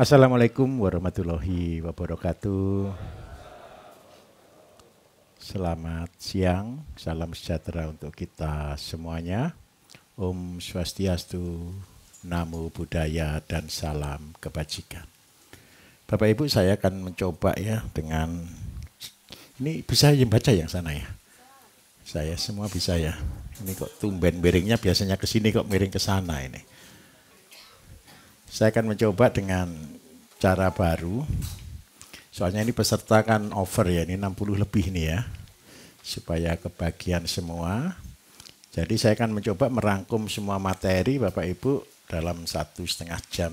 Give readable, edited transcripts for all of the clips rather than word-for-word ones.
Assalamualaikum warahmatullahi wabarakatuh. Selamat siang, salam sejahtera untuk kita semuanya. Om Swastiastu, Namo Buddhaya, dan salam kebajikan. Bapak Ibu, saya akan mencoba ya dengan, ini bisa baca yang sana ya? Saya semua bisa ya? Ini kok tumben miringnya, biasanya ke sini kok miring ke sana ini. Saya akan mencoba dengan cara baru. Soalnya ini peserta kan over ya, ini 60 lebih nih ya. Supaya kebagian semua. Jadi saya akan mencoba merangkum semua materi Bapak Ibu dalam 1,5 jam,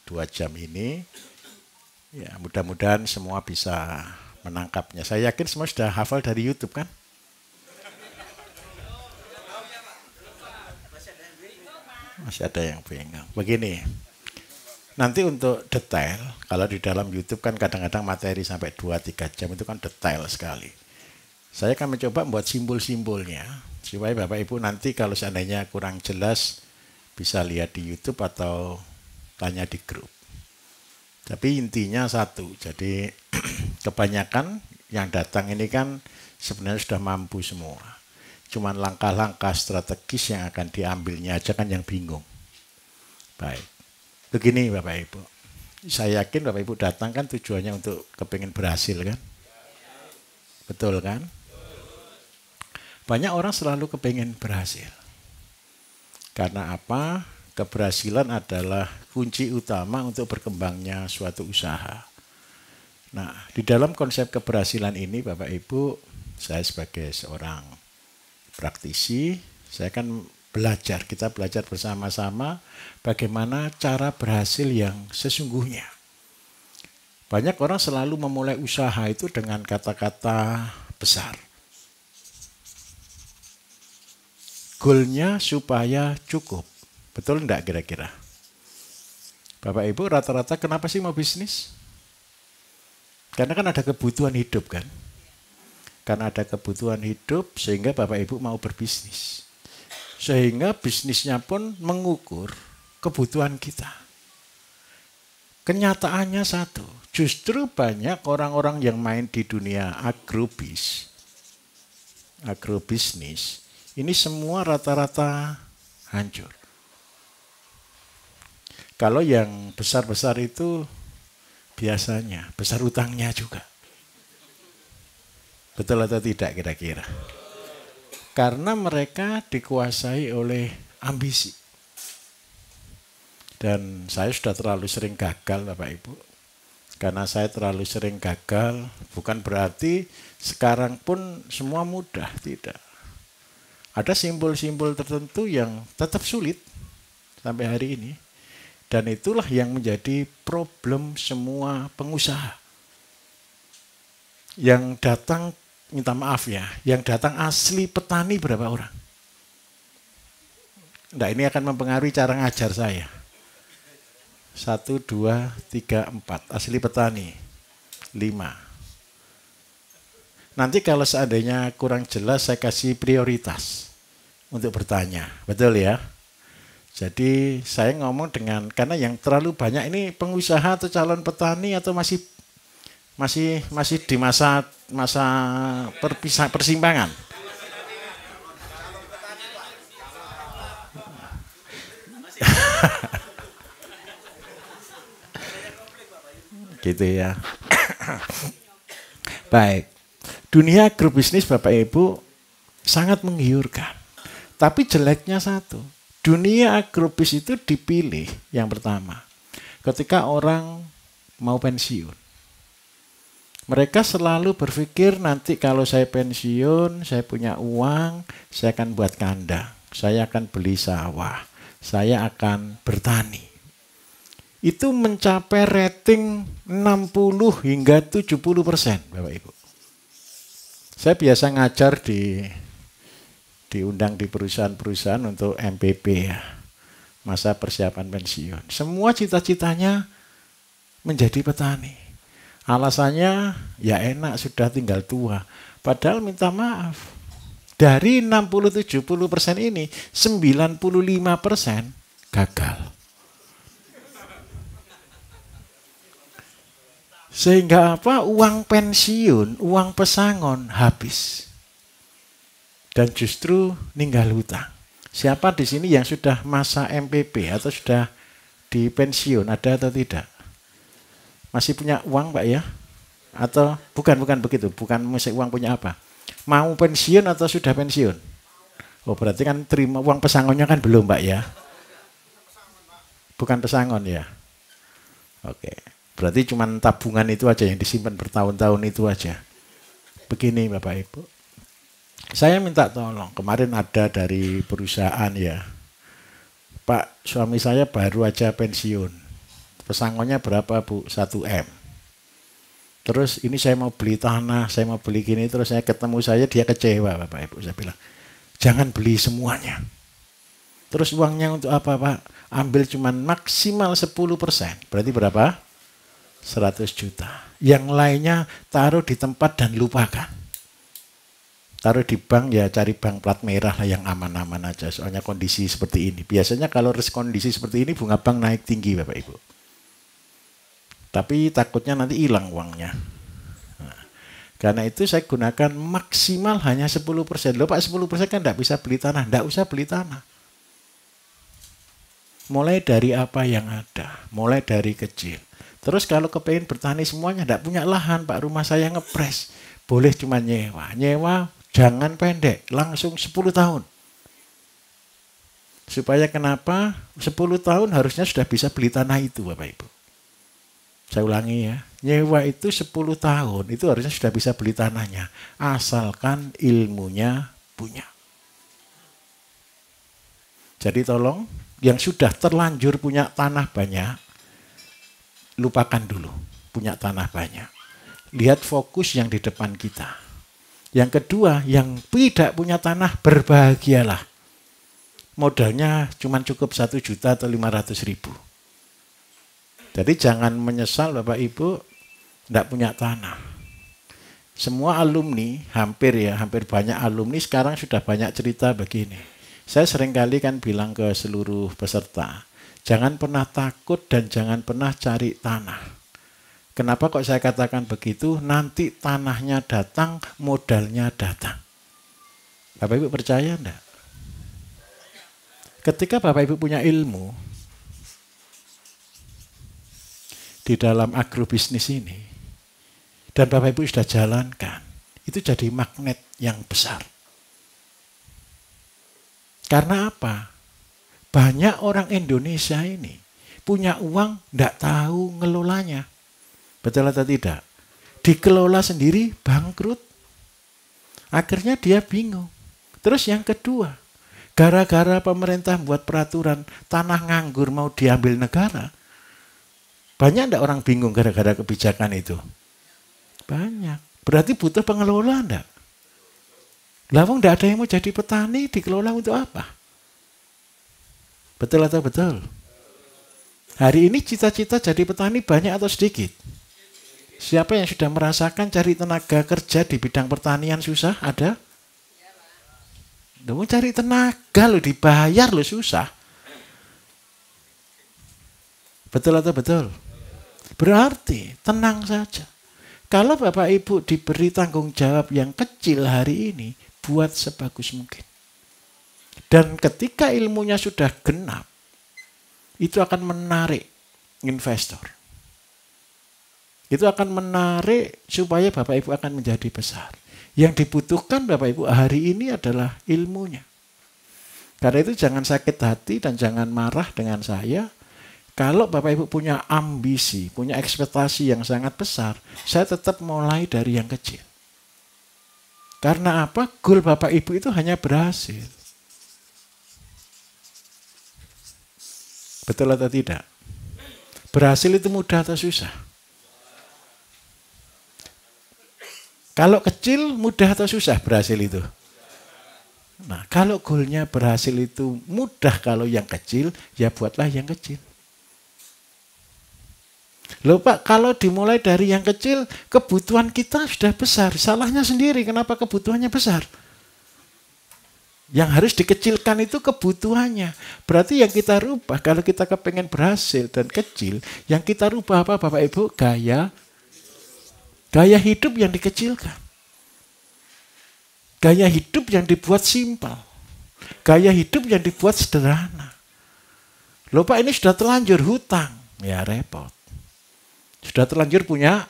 2 jam ini. Ya, mudah-mudahan semua bisa menangkapnya. Saya yakin semua sudah hafal dari YouTube kan? Masih ada yang bingung. Begini. Nanti untuk detail, kalau di dalam YouTube kan kadang-kadang materi sampai 2-3 jam itu kan detail sekali. Saya akan mencoba membuat simbol-simbolnya, supaya Bapak Ibu nanti kalau seandainya kurang jelas, bisa lihat di YouTube atau tanya di grup. Tapi intinya satu, jadi kebanyakan yang datang ini kan sebenarnya sudah mampu semua. Cuman langkah-langkah strategis yang akan diambilnya aja kan yang bingung. Baik. Begini Bapak Ibu, saya yakin Bapak Ibu datang kan tujuannya untuk kepingin berhasil kan? Betul kan? Banyak orang selalu kepingin berhasil. Karena apa? Keberhasilan adalah kunci utama untuk berkembangnya suatu usaha. Nah, di dalam konsep keberhasilan ini Bapak Ibu, saya sebagai seorang praktisi, saya akan kita belajar bersama-sama bagaimana cara berhasil yang sesungguhnya. Banyak orang selalu memulai usaha itu dengan kata-kata besar. Goalnya supaya cukup. Betul enggak kira-kira? Bapak Ibu rata-rata kenapa sih mau bisnis? Karena kan ada kebutuhan hidup kan? Karena ada kebutuhan hidup sehingga Bapak Ibu mau berbisnis. Sehingga bisnisnya pun mengukur kebutuhan kita. Kenyataannya satu, justru banyak orang-orang yang main di dunia agrobisnis, ini semua rata-rata hancur. Kalau yang besar-besar itu biasanya besar utangnya juga. Betul atau tidak kira-kira? Karena mereka dikuasai oleh ambisi. Dan saya sudah terlalu sering gagal Bapak Ibu. Karena saya terlalu sering gagal, bukan berarti sekarang pun semua mudah, tidak. Ada simbol-simbol tertentu yang tetap sulit sampai hari ini. Dan itulah yang menjadi problem semua pengusaha. Yang datang, minta maaf ya, yang datang asli petani berapa orang? Nah, ini akan mempengaruhi cara ngajar saya. 1, 2, 3, 4. Asli petani. 5. Nanti kalau seandainya kurang jelas, saya kasih prioritas untuk bertanya. Betul ya? Jadi saya ngomong dengan, karena yang terlalu banyak ini pengusaha atau calon petani atau masih di masa persimpangan. Gitu ya. Baik. Dunia agrobisnis Bapak Ibu sangat menggiurkan. Tapi jeleknya satu. Dunia agrobisnis itu dipilih yang pertama. Ketika orang mau pensiun. Mereka selalu berpikir nanti kalau saya pensiun, saya punya uang, saya akan buat kandang. Saya akan beli sawah. Saya akan bertani. Itu mencapai rating 60 hingga 70%, Bapak Ibu. Saya biasa ngajar diundang di perusahaan-perusahaan untuk MPP ya, masa persiapan pensiun. Semua cita-citanya menjadi petani. Alasannya ya enak sudah tinggal tua. Padahal minta maaf. Dari 60-70% ini 95% gagal. Sehingga apa? Uang pensiun, uang pesangon habis. Dan justru ninggal hutang. Siapa di sini yang sudah masa MPP atau sudah di pensiun, ada atau tidak? Masih punya uang, Pak ya? Atau bukan begitu, bukan masih uang punya apa? Mau pensiun atau sudah pensiun? Oh, berarti kan terima uang pesangonnya kan belum, Pak ya? Bukan pesangon ya? Oke. Berarti cuma tabungan itu aja yang disimpan bertahun-tahun itu aja. Begini Bapak Ibu. Saya minta tolong, kemarin ada dari perusahaan ya. Pak, suami saya baru aja pensiun. Pesangonnya berapa Bu? 1M. Terus ini saya mau beli tanah, saya mau beli gini, terus saya ketemu saya, dia kecewa Bapak Ibu. Saya bilang, jangan beli semuanya. Terus uangnya untuk apa Pak? Ambil cuma maksimal 10%. Berarti berapa? 100 juta. Yang lainnya taruh di tempat dan lupakan. Taruh di bank ya cari bank plat merah lah yang aman-aman aja. Soalnya kondisi seperti ini. Biasanya kalau kondisi seperti ini bunga bank naik tinggi Bapak Ibu. Tapi takutnya nanti hilang uangnya. Nah, karena itu saya gunakan maksimal hanya 10%. Loh Pak 10% kan tidak bisa beli tanah. Tidak usah beli tanah. Mulai dari apa yang ada. Mulai dari kecil. Terus kalau kepengen bertani semuanya, tidak punya lahan, Pak, rumah saya ngepres. Boleh cuma nyewa. Nyewa jangan pendek, langsung 10 tahun. Supaya kenapa? 10 tahun harusnya sudah bisa beli tanah itu, Bapak Ibu. Saya ulangi ya, nyewa itu 10 tahun, itu harusnya sudah bisa beli tanahnya. Asalkan ilmunya punya. Jadi tolong, yang sudah terlanjur punya tanah banyak, lupakan dulu punya tanah banyak. Lihat fokus yang di depan kita. Yang kedua, yang tidak punya tanah berbahagialah. Modalnya cuma cukup 1 juta atau 500.000. Jadi jangan menyesal Bapak Ibu tidak punya tanah. Semua alumni, hampir banyak alumni sekarang sudah banyak cerita begini. Saya seringkali kan bilang ke seluruh peserta, jangan pernah takut dan jangan pernah cari tanah. Kenapa kok saya katakan begitu? Nanti tanahnya datang, modalnya datang. Bapak Ibu percaya enggak? Ketika Bapak Ibu punya ilmu di dalam agrobisnis ini, dan Bapak Ibu sudah jalankan, itu jadi magnet yang besar. Karena apa? Banyak orang Indonesia ini punya uang, tidak tahu ngelolanya. Betul atau tidak? Dikelola sendiri, bangkrut. Akhirnya dia bingung. Terus yang kedua, gara-gara pemerintah buat peraturan tanah nganggur mau diambil negara, banyak tidak orang bingung gara-gara kebijakan itu? Banyak. Berarti butuh pengelola enggak? Lawang tidak ada yang mau jadi petani, dikelola untuk apa? Betul atau betul? Hari ini cita-cita jadi petani banyak atau sedikit? Siapa yang sudah merasakan cari tenaga kerja di bidang pertanian susah? Ada? Mau cari tenaga loh, dibayar loh susah. Betul atau betul? Berarti tenang saja. Kalau Bapak Ibu diberi tanggung jawab yang kecil hari ini, buat sebagus mungkin. Dan ketika ilmunya sudah genap, itu akan menarik investor. Itu akan menarik supaya Bapak Ibu akan menjadi besar. Yang dibutuhkan Bapak Ibu hari ini adalah ilmunya. Karena itu jangan sakit hati dan jangan marah dengan saya. Kalau Bapak Ibu punya ambisi, punya ekspektasi yang sangat besar, saya tetap mulai dari yang kecil. Karena apa? Goal Bapak Ibu itu hanya berhasil. Betul atau tidak? Berhasil itu mudah atau susah? Kalau kecil mudah atau susah berhasil itu? Nah, kalau goalnya berhasil itu mudah kalau yang kecil, ya buatlah yang kecil. Loh Pak, kalau dimulai dari yang kecil, kebutuhan kita sudah besar. Salahnya sendiri, kenapa kebutuhannya besar? Yang harus dikecilkan itu kebutuhannya. Berarti yang kita rubah, kalau kita kepengen berhasil dan kecil, yang kita rubah apa Bapak Ibu? Gaya Gaya hidup yang dikecilkan. Gaya hidup yang dibuat simpel. Gaya hidup yang dibuat sederhana. Loh Pak, ini sudah terlanjur hutang. Ya repot. Sudah terlanjur punya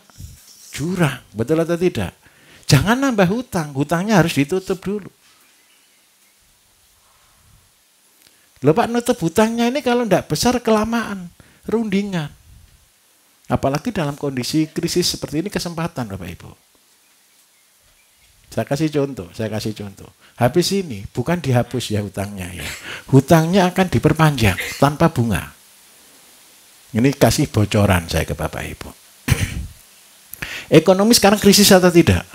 jurang. Betul atau tidak? Jangan nambah hutang. Hutangnya harus ditutup dulu. Loh Pak, nutup hutangnya ini kalau tidak besar kelamaan. Rundingan. Apalagi dalam kondisi krisis seperti ini kesempatan Bapak Ibu. Saya kasih contoh. Habis ini bukan dihapus ya hutangnya ya. Hutangnya akan diperpanjang tanpa bunga. Ini kasih bocoran saya ke Bapak Ibu. Ekonomi sekarang krisis atau tidak?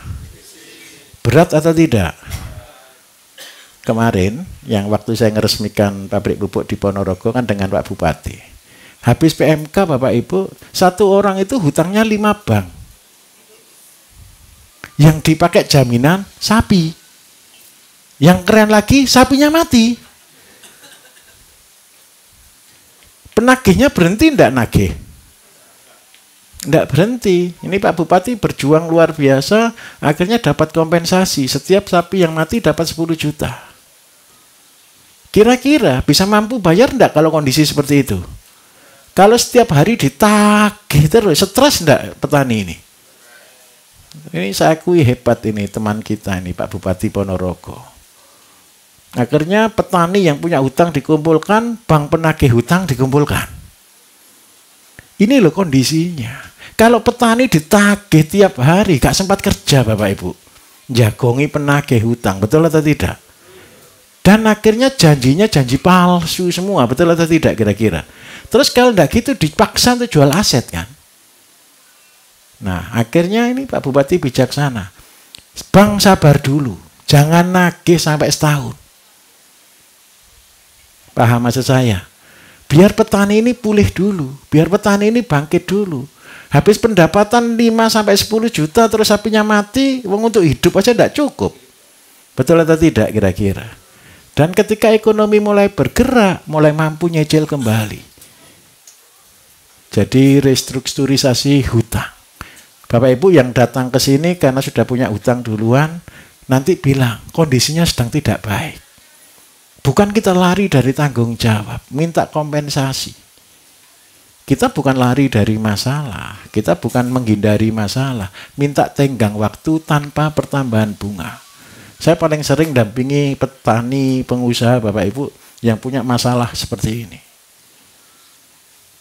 Berat atau tidak? Kemarin yang waktu saya meresmikan pabrik pupuk di Ponorogo kan dengan Pak Bupati. Habis PMK Bapak Ibu, satu orang itu hutangnya 5 bank. Yang dipakai jaminan sapi. Yang keren lagi sapinya mati. Penagihnya berhenti enggak nagih? Enggak berhenti. Ini Pak Bupati berjuang luar biasa, akhirnya dapat kompensasi. Setiap sapi yang mati dapat 10 juta. Kira-kira bisa mampu bayar enggak kalau kondisi seperti itu? Kalau setiap hari ditagih terus, stres enggak petani ini? Ini saya akui hebat ini teman kita ini Pak Bupati Ponorogo. Akhirnya petani yang punya hutang dikumpulkan, bank penagih hutang dikumpulkan. Ini loh kondisinya. Kalau petani ditagih tiap hari, gak sempat kerja Bapak Ibu. Jagongi penagih hutang, betul atau tidak? Dan akhirnya janjinya janji palsu semua, betul atau tidak kira-kira? Terus kalau enggak gitu dipaksa untuk jual aset kan? Nah, akhirnya ini Pak Bupati bijaksana. Bang sabar dulu, jangan nagih sampai setahun. Paham maksud saya? Biar petani ini pulih dulu, biar petani ini bangkit dulu. Habis pendapatan 5-10 juta terus sapinya mati, uang untuk hidup aja tidak cukup. Betul atau tidak kira-kira? Dan ketika ekonomi mulai bergerak, mulai mampu nyicil kembali. Jadi restrukturisasi hutang. Bapak Ibu yang datang ke sini karena sudah punya hutang duluan, nanti bilang kondisinya sedang tidak baik. Bukan kita lari dari tanggung jawab, minta kompensasi. Kita bukan lari dari masalah, kita bukan menghindari masalah, minta tenggang waktu tanpa pertambahan bunga. Saya paling sering dampingi petani, pengusaha Bapak Ibu yang punya masalah seperti ini.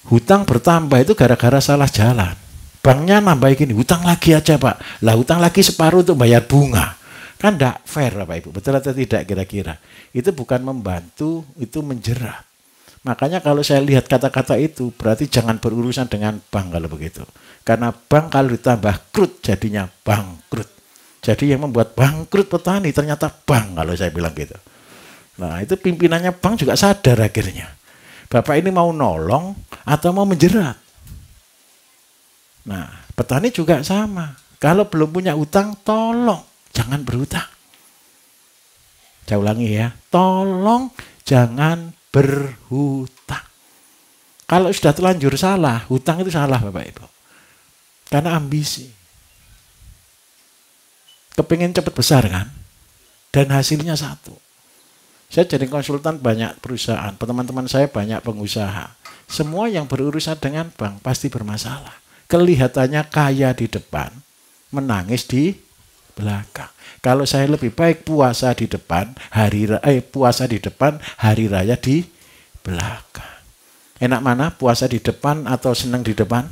Hutang bertambah itu gara-gara salah jalan. Banknya nambah gini, hutang lagi aja Pak. Lah hutang lagi separuh untuk bayar bunga. Kan tidak fair Bapak Ibu. Betul atau tidak kira-kira? Itu bukan membantu, itu menjerat. Makanya kalau saya lihat kata-kata itu, berarti jangan berurusan dengan bank kalau begitu. Karena bank kalau ditambah krut, jadinya bangkrut. Jadi yang membuat bangkrut petani ternyata bank kalau saya bilang gitu. Nah itu pimpinannya bank juga sadar akhirnya. Bapak ini mau nolong atau mau menjerat. Nah, petani juga sama. Kalau belum punya utang, tolong jangan berhutang. Saya ulangi ya, tolong jangan berhutang. Kalau sudah terlanjur salah, hutang itu salah Bapak Ibu. Karena ambisi. Kepingin cepat besar kan? Dan hasilnya satu. Saya jadi konsultan banyak perusahaan, teman-teman saya banyak pengusaha. Semua yang berurusan dengan bank pasti bermasalah. Kelihatannya kaya di depan, menangis di belakang. Kalau saya lebih baik puasa di depan, puasa di depan, hari raya di belakang. Enak mana puasa di depan atau senang di depan?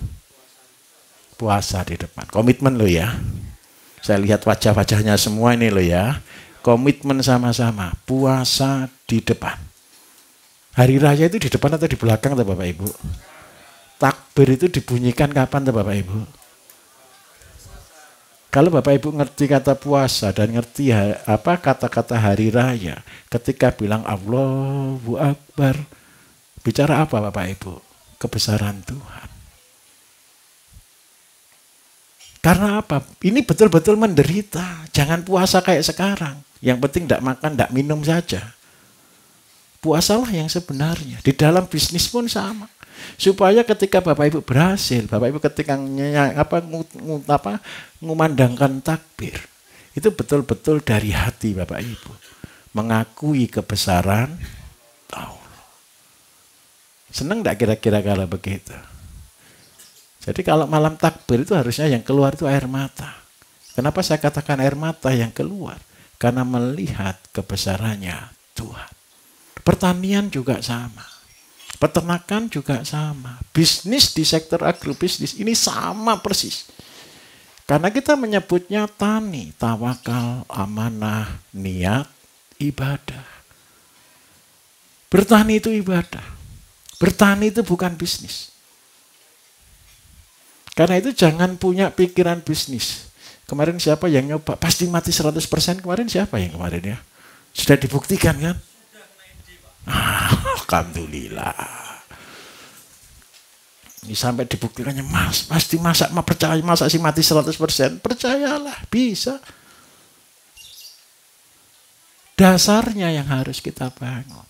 Puasa di depan. Komitmen lo ya. Saya lihat wajah-wajahnya semua ini lo ya. Komitmen sama-sama. Puasa di depan. Hari raya itu di depan atau di belakang tuh Bapak Ibu? Takbir itu dibunyikan kapan tuh Bapak Ibu? Kalau Bapak Ibu ngerti kata puasa dan ngerti apa kata-kata hari raya, ketika bilang Allahu Akbar, bicara apa Bapak Ibu? Kebesaran Tuhan. Karena apa? Ini betul-betul menderita. Jangan puasa kayak sekarang. Yang penting tidak makan, tidak minum saja. Puasalah yang sebenarnya. Di dalam bisnis pun sama. Supaya ketika Bapak Ibu berhasil, Bapak Ibu ketika mengumandangkan takbir, itu betul-betul dari hati Bapak Ibu. Mengakui kebesaran Allah. Senang enggak kira-kira kalau begitu? Jadi kalau malam takbir itu harusnya yang keluar itu air mata. Kenapa saya katakan air mata yang keluar? Karena melihat kebesarannya Tuhan. Pertanian juga sama. Peternakan juga sama. Bisnis di sektor agrobisnis ini sama persis. Karena kita menyebutnya tani, tawakal, amanah, niat, ibadah. Bertani itu ibadah. Bertani itu bukan bisnis. Karena itu jangan punya pikiran bisnis. Kemarin siapa yang nyoba? Pasti mati 100%. Kemarin siapa yang kemarin ya? Sudah dibuktikan kan? Alhamdulillah. Ini sampai dibuktikannya, Mas, pasti masa percaya, masa sih mati 100%? Percayalah, bisa. Dasarnya yang harus kita bangun.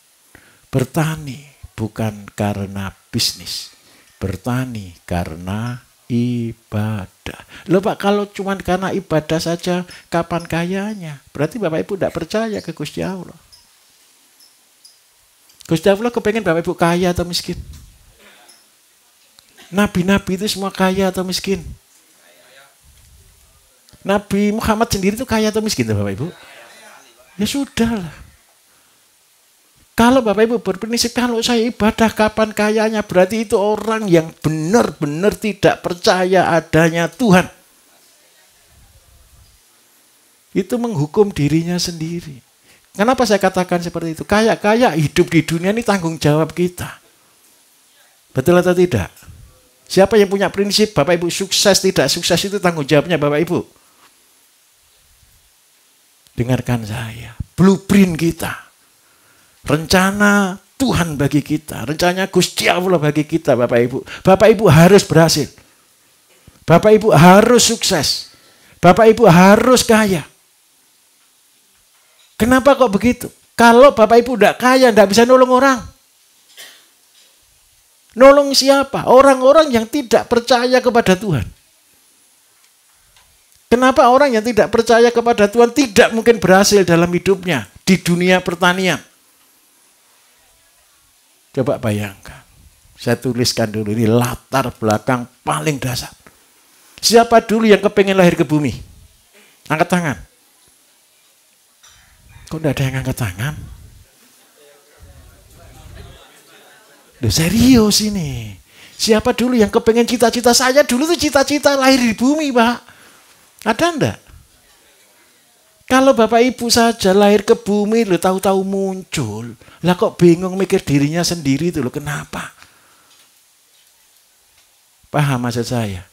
Bertani bukan karena bisnis. Bertani karena ibadah. Loh Pak, kalau cuma karena ibadah saja, kapan kayanya? Berarti Bapak Ibu tidak percaya ke Gusti Allah. Gusti Allah kepengen Bapak Ibu kaya atau miskin? Nabi-nabi itu semua kaya atau miskin? Nabi Muhammad sendiri itu kaya atau miskin Bapak Ibu? Ya sudah lah. Kalau Bapak Ibu berprinsip, kalau saya ibadah kapan kayanya, berarti itu orang yang benar-benar tidak percaya adanya Tuhan. Itu menghukum dirinya sendiri. Kenapa saya katakan seperti itu? Kaya-kaya hidup di dunia ini tanggung jawab kita. Betul atau tidak? Siapa yang punya prinsip Bapak Ibu sukses tidak sukses itu tanggung jawabnya Bapak Ibu? Dengarkan saya. Blueprint kita. Rencana Tuhan bagi kita. Rencana Gusti Allah bagi kita Bapak Ibu. Bapak Ibu harus berhasil. Bapak Ibu harus sukses. Bapak Ibu harus kaya. Kenapa kok begitu? Kalau Bapak Ibu tidak kaya, tidak bisa nolong orang. Nolong siapa? Orang-orang yang tidak percaya kepada Tuhan. Kenapa orang yang tidak percaya kepada Tuhan tidak mungkin berhasil dalam hidupnya di dunia pertanian? Coba bayangkan. Saya tuliskan dulu ini latar belakang paling dasar. Siapa dulu yang kepengen lahir ke bumi? Angkat tangan. Kok tidak ada yang angkat tangan? Loh, serius ini. Siapa dulu yang kepengen cita-cita saya dulu tuh cita-cita lahir di bumi, Pak? Ada enggak? Kalau Bapak Ibu saja lahir ke bumi, lo tahu-tahu muncul. Lah kok bingung mikir dirinya sendiri itu lo kenapa? Paham maksud saya?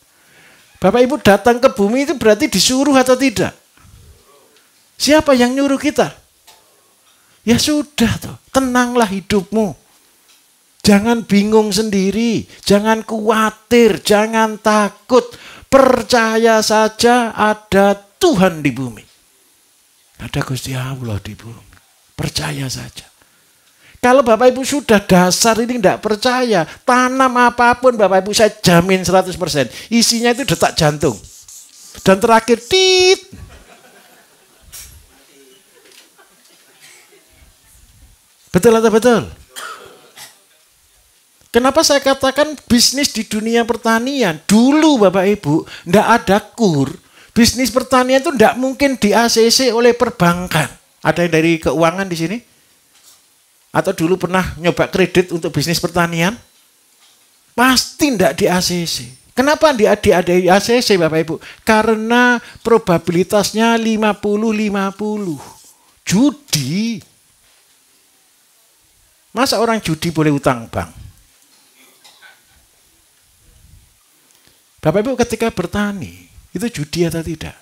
Bapak Ibu datang ke bumi itu berarti disuruh atau tidak? Siapa yang nyuruh kita? Ya sudah tuh, tenanglah hidupmu. Jangan bingung sendiri, jangan khawatir, jangan takut. Percaya saja ada Tuhan di bumi. Ada Gusti Allah di bumi. Percaya saja. Kalau Bapak Ibu sudah dasar ini tidak percaya, tanam apapun Bapak Ibu saya jamin 100%. Isinya itu detak jantung. Dan terakhir, tit. Betul atau betul? Kenapa saya katakan bisnis di dunia pertanian? Dulu Bapak Ibu, tidak ada kur. Bisnis pertanian itu tidak mungkin di ACC oleh perbankan. Ada yang dari keuangan di sini? Atau dulu pernah nyoba kredit untuk bisnis pertanian? Pasti tidak di ACC. Kenapa di ACC Bapak Ibu? Karena probabilitasnya 50-50. Judi. Masa orang judi boleh utang bank? Bapak Ibu ketika bertani, itu judi atau tidak?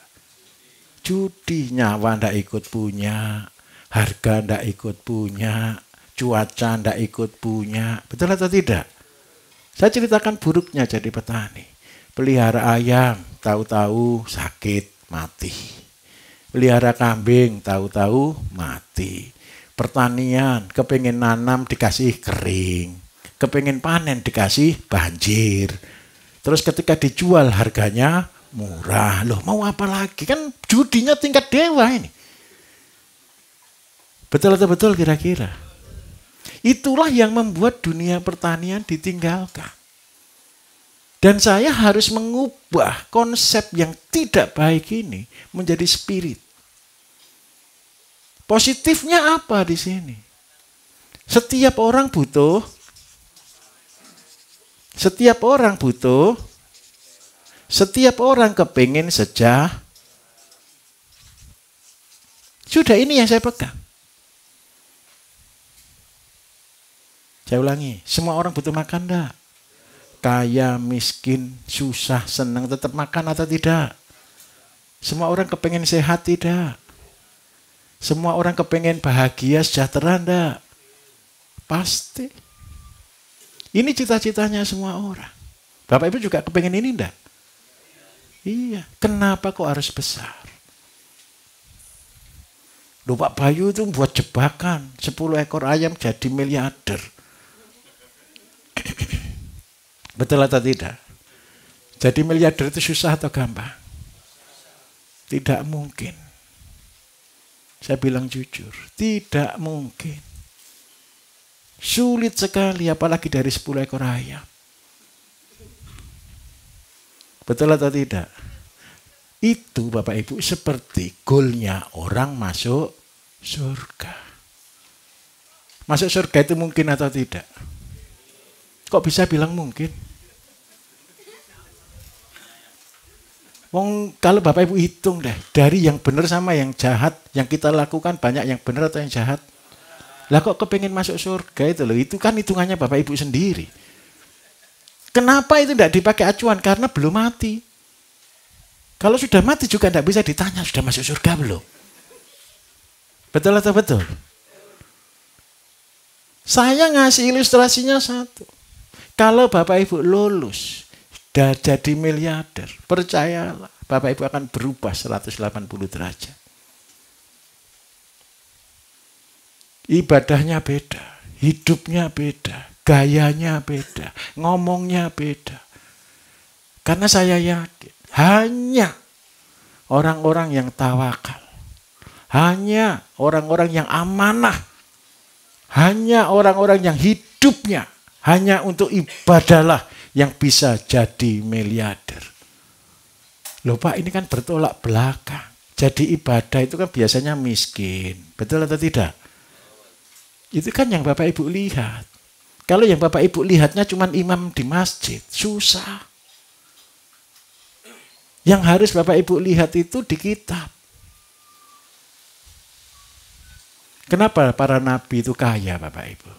Judi, nyawa ndak ikut punya, harga ndak ikut punya, cuaca ndak ikut punya. Betul atau tidak? Saya ceritakan buruknya jadi petani. Pelihara ayam, tahu-tahu sakit, mati. Pelihara kambing, tahu-tahu mati. Pertanian, kepengen nanam dikasih kering. Kepengen panen dikasih banjir. Terus ketika dijual harganya murah. Loh mau apa lagi? Kan judinya tingkat dewa ini. Betul atau betul kira-kira? Itulah yang membuat dunia pertanian ditinggalkan. Dan saya harus mengubah konsep yang tidak baik ini menjadi spirit. Positifnya apa di sini? Setiap orang butuh, setiap orang kepingin sejahtera. Sudah ini yang saya pegang. Saya ulangi, semua orang butuh makan enggak? Kaya, miskin, susah, senang, tetap makan atau tidak? Semua orang kepengen sehat tidak? Semua orang kepengen bahagia, sejahtera enggak? Pasti. Ini cita-citanya semua orang. Bapak Ibu juga kepengen ini enggak? Iya. Kenapa kok harus besar? Loh Pak Bayu itu buat jebakan. 10 ekor ayam jadi miliarder. Betul atau tidak? Jadi miliarder itu susah atau gampang? Tidak mungkin. Saya bilang jujur, tidak mungkin. Sulit sekali, apalagi dari 10 ekor ayam. Betul atau tidak? Itu Bapak Ibu seperti goalnya orang masuk surga. Masuk surga itu mungkin atau tidak? Kok bisa bilang mungkin? Wong kalau Bapak Ibu hitung deh, dari yang benar sama yang jahat, yang kita lakukan banyak yang benar atau yang jahat? Lah kok kepengen masuk surga itu loh, itu kan hitungannya Bapak Ibu sendiri. Kenapa itu tidak dipakai acuan? Karena belum mati. Kalau sudah mati juga tidak bisa ditanya, sudah masuk surga belum? Betul atau betul? Saya ngasih ilustrasinya satu. Kalau Bapak Ibu lulus, dan jadi miliarder, percayalah, Bapak Ibu akan berubah 180 derajat. Ibadahnya beda, hidupnya beda, gayanya beda, ngomongnya beda. Karena saya yakin, hanya orang-orang yang tawakal, hanya orang-orang yang amanah, hanya orang-orang yang hidupnya hanya untuk ibadahlah yang bisa jadi miliarder. Loh Pak, ini kan bertolak belakang. Jadi ibadah itu kan biasanya miskin. Betul atau tidak? Itu kan yang Bapak Ibu lihat. Kalau yang Bapak Ibu lihatnya cuma imam di masjid, susah. Yang harus Bapak Ibu lihat itu di kitab. Kenapa para nabi itu kaya Bapak Ibu?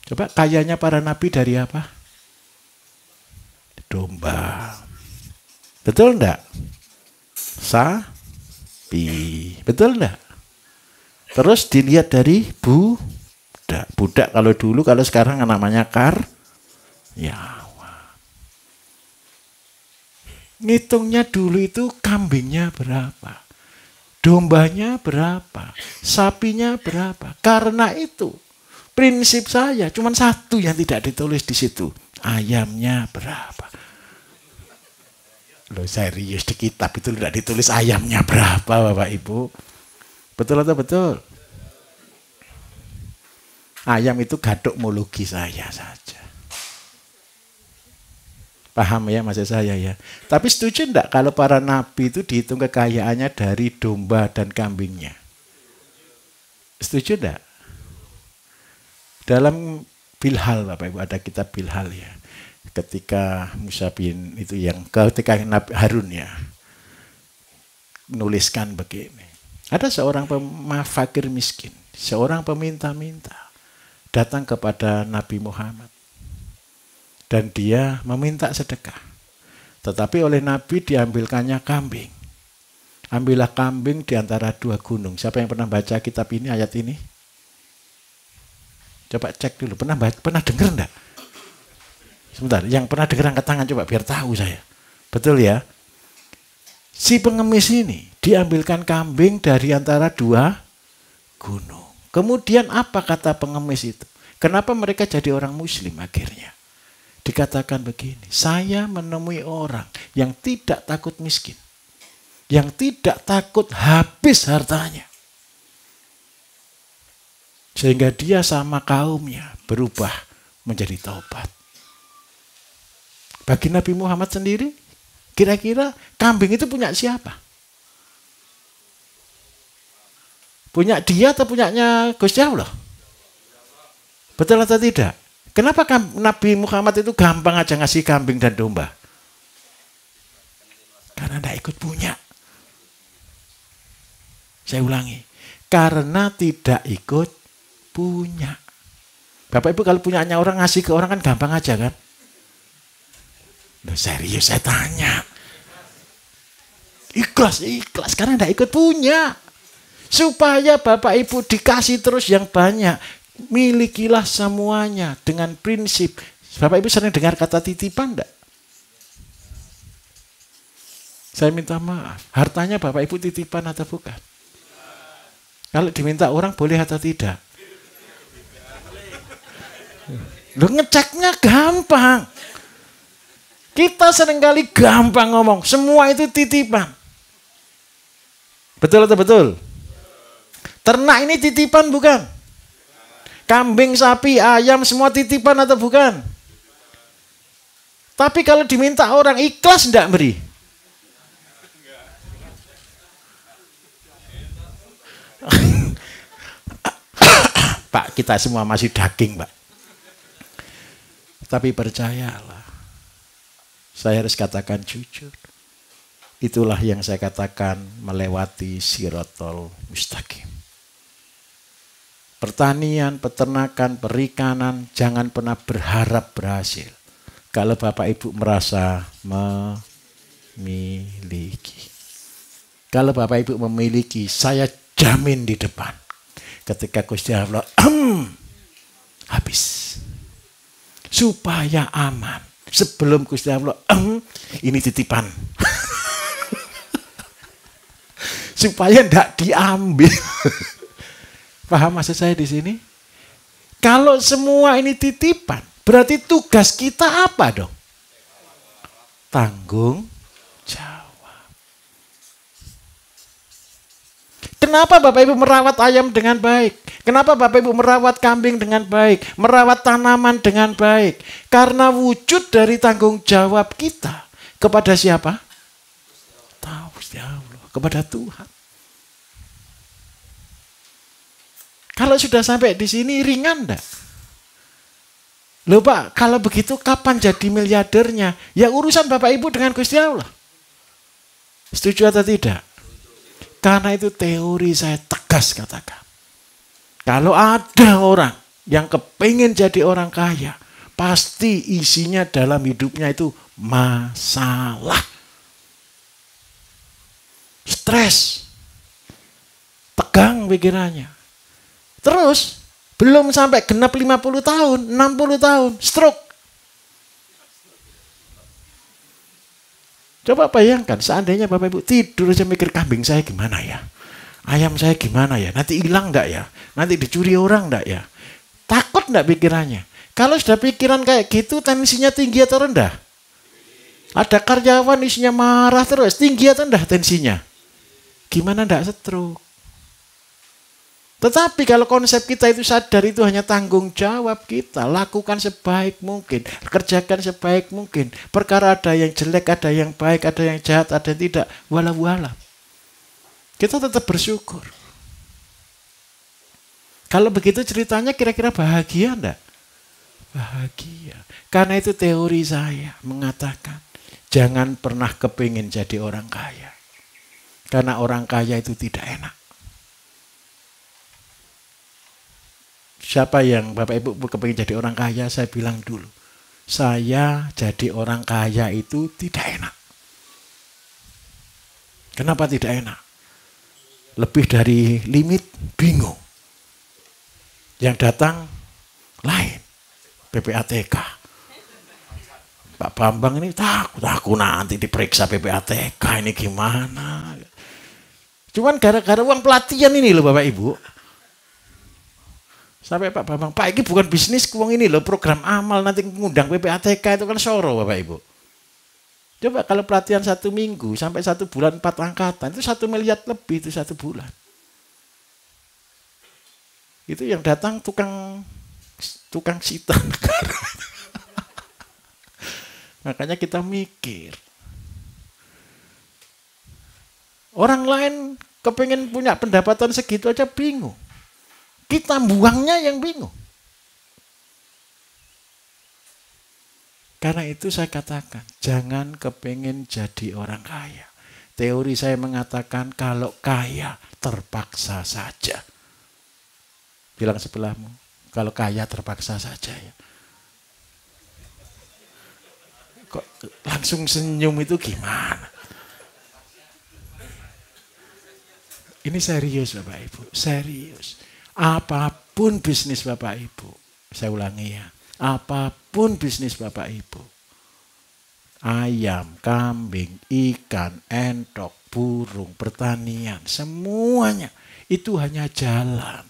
Coba kayanya para nabi dari apa? Domba. Betul enggak? Sapi. Betul enggak? Terus dilihat dari budak. Budak kalau dulu, kalau sekarang namanya karyawan. Ngitungnya dulu itu kambingnya berapa? Dombanya berapa? Sapinya berapa? Karena itu prinsip saya cuma satu yang tidak ditulis di situ. Ayamnya berapa? Loh serius di kitab itu tidak ditulis ayamnya berapa Bapak Ibu? Betul atau betul? Ayam itu gadokmologi saya saja. Paham ya maksud saya ya? Tapi setuju enggak kalau para nabi itu dihitung kekayaannya dari domba dan kambingnya? Setuju enggak? Dalam Bilhal Bapak Ibu, ada kitab Bilhal ya. Ketika Musa bin itu yang ketika Nabi Harun ya nuliskan begini. Ada seorang fakir miskin, seorang peminta-minta datang kepada Nabi Muhammad. Dan dia meminta sedekah. Tetapi oleh Nabi diambilkannya kambing. Ambillah kambing di antara 2 gunung. Siapa yang pernah baca kitab ini, ayat ini? Coba cek dulu, pernah dengar enggak? Sebentar, yang pernah dengar angkat tangan coba biar tahu saya. Betul ya? Si pengemis ini diambilkan kambing dari antara 2 gunung. Kemudian apa kata pengemis itu? Kenapa mereka jadi orang muslim akhirnya? Dikatakan begini, saya menemui orang yang tidak takut miskin. Yang tidak takut habis hartanya. Sehingga dia sama kaumnya berubah menjadi taubat. Bagi Nabi Muhammad sendiri, kira-kira kambing itu punya siapa? Punya dia atau punyanya Gusti Allah? Betul atau tidak? Kenapa Nabi Muhammad itu gampang aja ngasih kambing dan domba? Karena tidak ikut punya. Saya ulangi. Karena tidak ikut punya. Bapak Ibu kalau punyanya orang ngasih ke orang kan gampang aja kan? Loh, serius saya tanya. Ikhlas karena tidak ikut punya. Supaya Bapak Ibu dikasih terus yang banyak. Milikilah semuanya dengan prinsip. Bapak Ibu sering dengar kata titipan enggak? Saya minta maaf. Hartanya Bapak Ibu titipan atau bukan? Kalau diminta orang boleh atau tidak? Loh, ngeceknya gampang. Kita seringkali gampang ngomong. Semua itu titipan. Betul atau betul? Ternak ini titipan bukan? Kambing, sapi, ayam semua titipan atau bukan? Tapi kalau diminta orang ikhlas enggak beri? Pak, kita semua masih daging, Pak. Tapi percayalah, saya harus katakan jujur. Itulah yang saya katakan melewati sirotol mustaqim. Pertanian, peternakan, perikanan, jangan pernah berharap berhasil. Kalau Bapak Ibu merasa memiliki. Kalau Bapak Ibu memiliki, saya jamin di depan. Ketika Gusti Allah, habis. Supaya aman. Sebelum Gusti Allah, ini titipan. Supaya tidak diambil. Paham maksud saya di sini? Kalau semua ini titipan, berarti tugas kita apa dong? Tanggung jawab. Kenapa Bapak Ibu merawat ayam dengan baik? Kenapa Bapak Ibu merawat kambing dengan baik? Merawat tanaman dengan baik? Karena wujud dari tanggung jawab kita. Kepada siapa? Tahu, kepada Tuhan. Kalau sudah sampai di sini ringan enggak? Loh Pak, kalau begitu kapan jadi miliardernya? Ya urusan Bapak Ibu dengan Gusti Allah. Setuju atau tidak? Karena itu teori saya tegas katakan. Kalau ada orang yang kepingin jadi orang kaya, pasti isinya dalam hidupnya itu masalah. Stres. Tegang pikirannya. Terus, belum sampai genap 50 tahun, 60 tahun, stroke. Coba bayangkan, seandainya Bapak Ibu tidur aja mikir kambing saya gimana ya? Ayam saya gimana ya? Nanti hilang enggak ya? Nanti dicuri orang enggak ya? Takut enggak pikirannya? Kalau sudah pikiran kayak gitu, tensinya tinggi atau rendah? Ada karyawan isinya marah terus, tinggi atau rendah tensinya? Gimana enggak stroke? Tetapi kalau konsep kita itu sadar itu hanya tanggung jawab kita. Lakukan sebaik mungkin. Kerjakan sebaik mungkin. Perkara ada yang jelek, ada yang baik, ada yang jahat, ada yang tidak. Walau-walau. Kita tetap bersyukur. Kalau begitu ceritanya kira-kira bahagia enggak? Bahagia. Karena itu teori saya mengatakan. Jangan pernah kepingin jadi orang kaya. Karena orang kaya itu tidak enak. Siapa yang Bapak Ibu kepingin jadi orang kaya, saya bilang dulu. Saya jadi orang kaya itu tidak enak. Kenapa tidak enak? Lebih dari limit, bingung. Yang datang lain, PPATK. Pak Bambang ini takut, aku nanti diperiksa PPATK ini gimana. Cuman gara-gara uang pelatihan ini loh Bapak Ibu. Sampai Pak Bambang, Pak ini bukan bisnis uang ini loh, program amal nanti ngundang PPATK itu kan soro Bapak Ibu. Coba kalau pelatihan 1 minggu sampai 1 bulan 4 angkatan itu 1 miliar lebih itu 1 bulan. Itu yang datang tukang sita negara. Makanya kita mikir. Orang lain kepengen punya pendapatan segitu aja bingung. Kita buangnya yang bingung. Karena itu saya katakan, jangan kepengen jadi orang kaya. Teori saya mengatakan kalau kaya terpaksa saja. Bilang sebelahmu, kalau kaya terpaksa saja ya. Kok langsung senyum itu gimana? Ini serius Bapak Ibu, serius. Apapun bisnis Bapak Ibu, saya ulangi ya, apapun bisnis Bapak Ibu, ayam, kambing, ikan, entok, burung, pertanian, semuanya itu hanya jalan.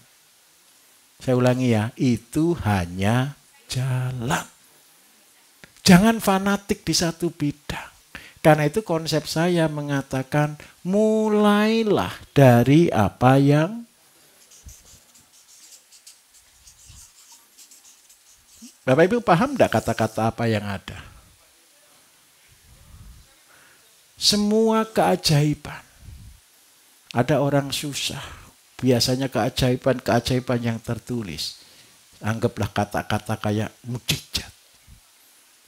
Saya ulangi ya, itu hanya jalan. Jangan fanatik di satu bidang. Karena itu konsep saya mengatakan mulailah dari apa yang Bapak Ibu paham enggak kata-kata apa yang ada? Semua keajaiban. Ada orang susah. Biasanya keajaiban yang tertulis. Anggaplah kata-kata kayak mukjizat.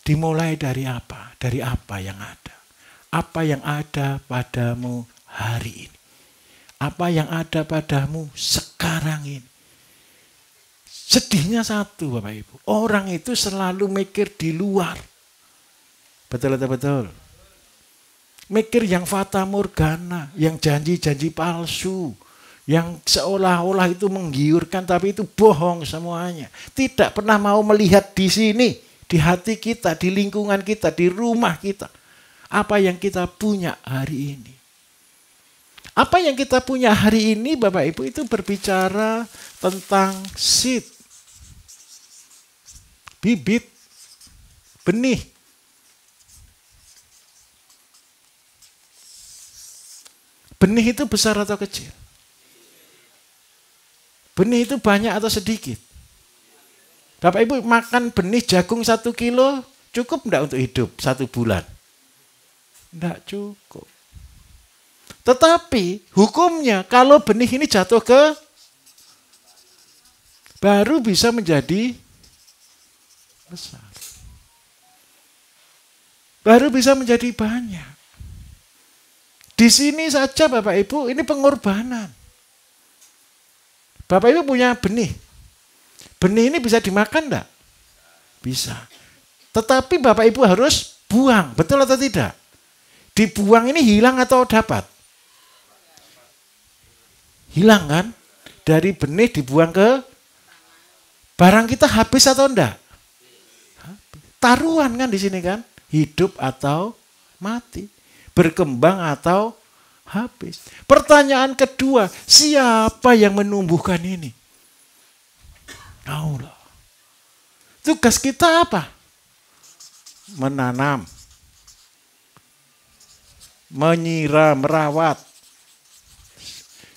Dimulai dari apa? Dari apa yang ada? Apa yang ada padamu hari ini? Apa yang ada padamu sekarang ini? Sedihnya satu Bapak Ibu. Orang itu selalu mikir di luar. Betul atau betul? Mikir yang fata morgana. Yang janji-janji palsu. Yang seolah-olah itu menggiurkan tapi itu bohong semuanya. Tidak pernah mau melihat di sini. Di hati kita, di lingkungan kita, di rumah kita. Apa yang kita punya hari ini. Apa yang kita punya hari ini Bapak Ibu itu berbicara tentang seed. Bibit, benih. Benih itu besar atau kecil? Benih itu banyak atau sedikit? Bapak Ibu makan benih jagung 1 kilo cukup enggak untuk hidup 1 bulan? Enggak cukup. Tetapi hukumnya kalau benih ini jatuh ke baru bisa menjadi besar. Baru bisa menjadi banyak. Di sini saja Bapak Ibu ini pengorbanan. Bapak Ibu punya benih. Benih ini bisa dimakan enggak? Bisa. Tetapi Bapak Ibu harus buang. Betul atau tidak? Dibuang ini hilang atau dapat? Hilang kan? Dari benih dibuang ke barang kita habis atau enggak? Taruhan kan di sini kan? Hidup atau mati. Berkembang atau habis. Pertanyaan kedua, siapa yang menumbuhkan ini? Allah. Tugas kita apa? Menanam. Menyiram, merawat.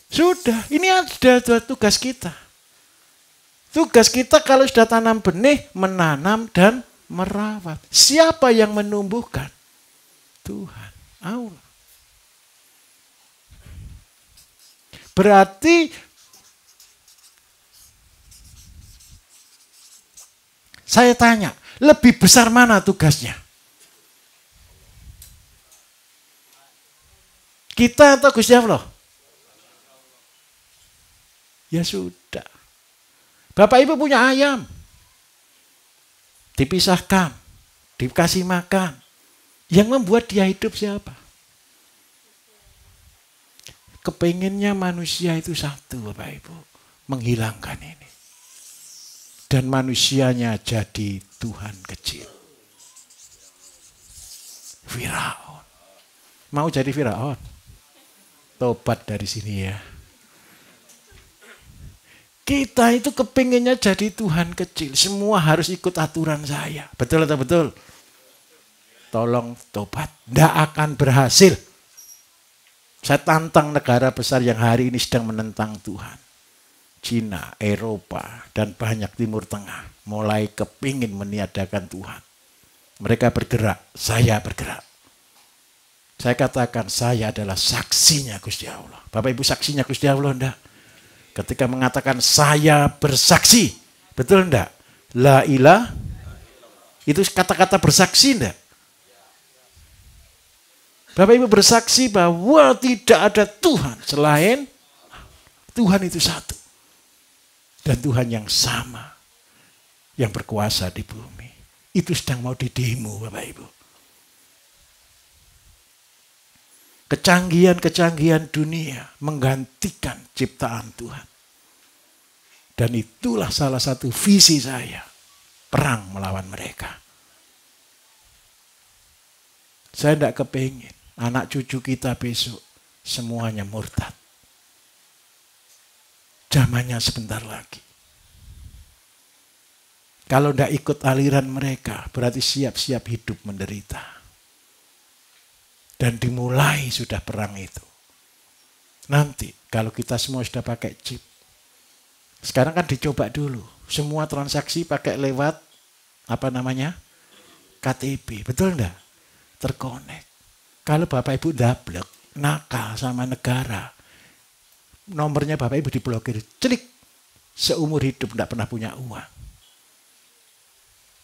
Sudah, ini ada tugas kita. Tugas kita kalau sudah tanam benih, menanam dan merawat. Siapa yang menumbuhkan? Tuhan, Allah. Berarti saya tanya, lebih besar mana tugasnya? Kita atau Gusti Allah? Ya sudah. Bapak Ibu punya ayam. Dipisahkan. Dikasih makan. Yang membuat dia hidup siapa? Kepengennya manusia itu satu Bapak Ibu. Menghilangkan ini. Dan manusianya jadi Tuhan kecil. Firaun. Mau jadi Firaun? Tobat dari sini ya. Kita itu kepinginnya jadi Tuhan kecil. Semua harus ikut aturan saya. Betul atau betul? Tolong tobat. Tidak akan berhasil. Saya tantang negara besar yang hari ini sedang menentang Tuhan. Cina, Eropa, dan banyak Timur Tengah. Mulai kepingin meniadakan Tuhan. Mereka bergerak, saya bergerak. Saya katakan saya adalah saksinya Gusti Allah. Bapak Ibu saksinya Gusti Allah enggak? Ketika mengatakan saya bersaksi. Betul enggak? La ilah. Itu kata-kata bersaksi enggak? Bapak Ibu bersaksi bahwa tidak ada Tuhan selain Tuhan itu satu. Dan Tuhan yang sama. Yang berkuasa di bumi. Itu sedang mau didemo Bapak Ibu. Kecanggihan-kecanggihan dunia menggantikan ciptaan Tuhan. Dan itulah salah satu visi saya. Perang melawan mereka. Saya tidak kepingin anak cucu kita besok semuanya murtad. Zamannya sebentar lagi. Kalau tidak ikut aliran mereka, berarti siap-siap hidup menderita. Dan dimulai sudah perang itu. Nanti kalau kita semua sudah pakai chip. Sekarang kan dicoba dulu. Semua transaksi pakai lewat KTP. Betul enggak? Terkonek. Kalau Bapak Ibu dablek, nakal sama negara. Nomornya Bapak Ibu diblokir. Celik. Seumur hidup tidak pernah punya uang.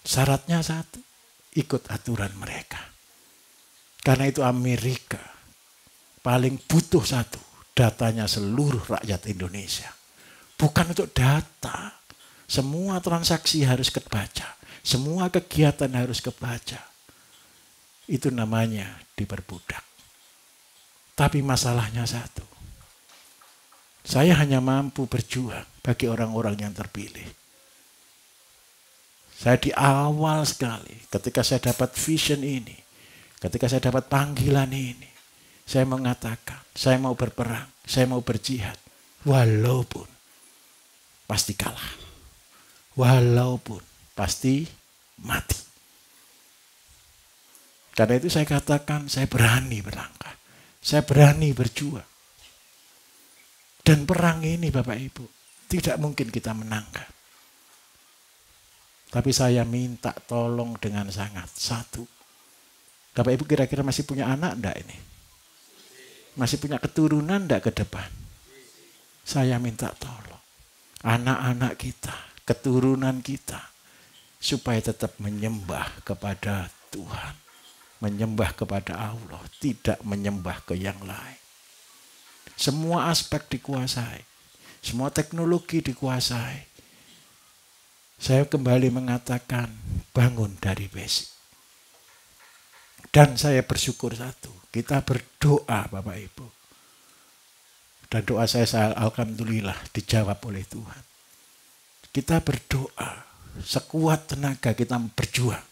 Syaratnya satu. Ikut aturan mereka. Karena itu Amerika paling butuh satu, datanya seluruh rakyat Indonesia. Bukan untuk data. Semua transaksi harus kebaca. Semua kegiatan harus kebaca. Itu namanya diperbudak. Tapi masalahnya satu. Saya hanya mampu berjuang bagi orang-orang yang terpilih. Saya di awal sekali ketika saya dapat vision ini. Ketika saya dapat panggilan ini, saya mengatakan, saya mau berperang, saya mau berjihad. Walaupun pasti kalah. Walaupun pasti mati. Karena itu saya katakan, saya berani berlangkah. Saya berani berjuang. Dan perang ini Bapak Ibu, tidak mungkin kita menangkan. Tapi saya minta tolong dengan sangat. Satu. Bapak Ibu kira-kira masih punya anak enggak ini? Masih punya keturunan enggak ke depan? Saya minta tolong. Anak-anak kita, keturunan kita. Supaya tetap menyembah kepada Tuhan. Menyembah kepada Allah. Tidak menyembah ke yang lain. Semua aspek dikuasai. Semua teknologi dikuasai. Saya kembali mengatakan bangun dari basic. Dan saya bersyukur satu, kita berdoa Bapak Ibu. Dan doa saya alhamdulillah dijawab oleh Tuhan. Kita berdoa, sekuat tenaga kita berjuang.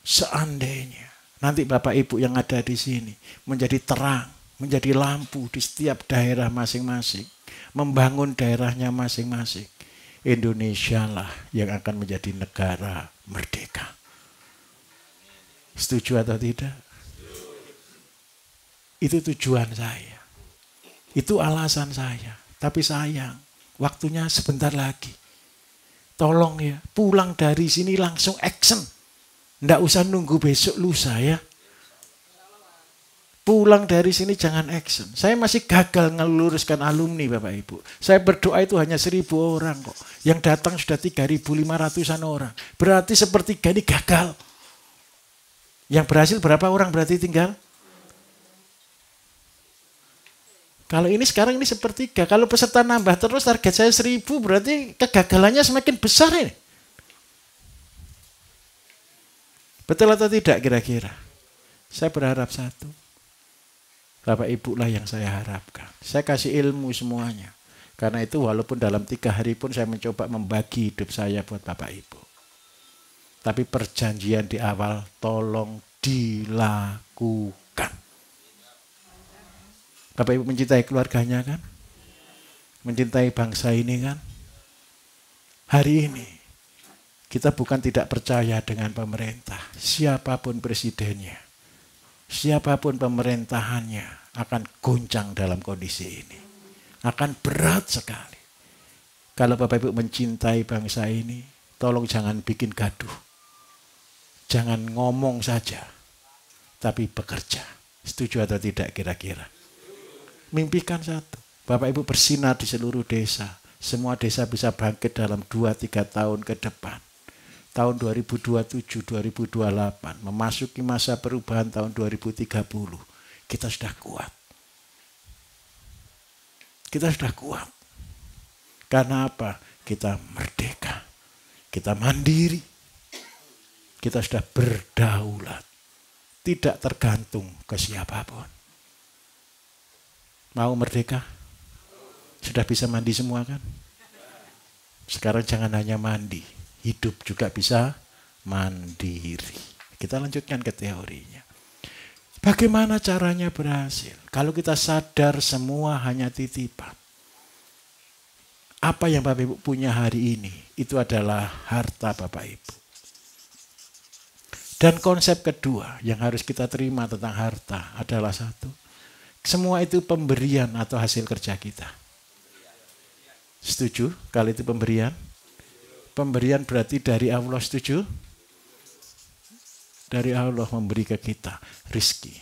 Seandainya nanti Bapak Ibu yang ada di sini menjadi terang, menjadi lampu di setiap daerah masing-masing. Membangun daerahnya masing-masing. Indonesia lah yang akan menjadi negara merdeka. Setuju atau tidak? Itu tujuan saya. Itu alasan saya. Tapi sayang, waktunya sebentar lagi. Tolong ya, pulang dari sini langsung action. Nggak usah nunggu besok lusa ya. Pulang dari sini jangan action. Saya masih gagal ngeluruskan alumni Bapak Ibu. Saya berdoa itu hanya 1.000 orang kok. Yang datang sudah 3.500-an orang. Berarti sepertiga ini gagal. Yang berhasil berapa orang berarti tinggal? Kalau ini sekarang ini sepertiga. Kalau peserta nambah terus target saya 1.000 berarti kegagalannya semakin besar ini. Betul atau tidak kira-kira? Saya berharap satu. Bapak Ibu lah yang saya harapkan. Saya kasih ilmu semuanya. Karena itu walaupun dalam 3 hari pun saya mencoba membagi hidup saya buat Bapak Ibu. Tapi perjanjian di awal tolong dilakukan. Bapak Ibu mencintai keluarganya kan? Mencintai bangsa ini kan? Hari ini kita bukan tidak percaya dengan pemerintah. Siapapun presidennya, siapapun pemerintahannya akan goncang dalam kondisi ini. Akan berat sekali. Kalau Bapak Ibu mencintai bangsa ini, tolong jangan bikin gaduh. Jangan ngomong saja, tapi bekerja. Setuju atau tidak kira-kira? Mimpikan satu. Bapak Ibu bersinar di seluruh desa. Semua desa bisa bangkit dalam 2-3 tahun ke depan. Tahun 2027, 2028. Memasuki masa perubahan tahun 2030. Kita sudah kuat. Kita sudah kuat. Karena apa? Kita merdeka. Kita mandiri. Kita sudah berdaulat. Tidak tergantung ke siapapun. Mau merdeka? Sudah bisa mandi semua kan? Sekarang jangan hanya mandi. Hidup juga bisa mandiri. Kita lanjutkan ke teorinya. Bagaimana caranya berhasil? Kalau kita sadar semua hanya titipan. Apa yang Bapak Ibu punya hari ini, itu adalah harta Bapak Ibu. Dan konsep kedua yang harus kita terima tentang harta adalah satu. Semua itu pemberian atau hasil kerja kita. Setuju? Kalau itu pemberian? Pemberian berarti dari Allah, setuju? Dari Allah memberi ke kita rizki,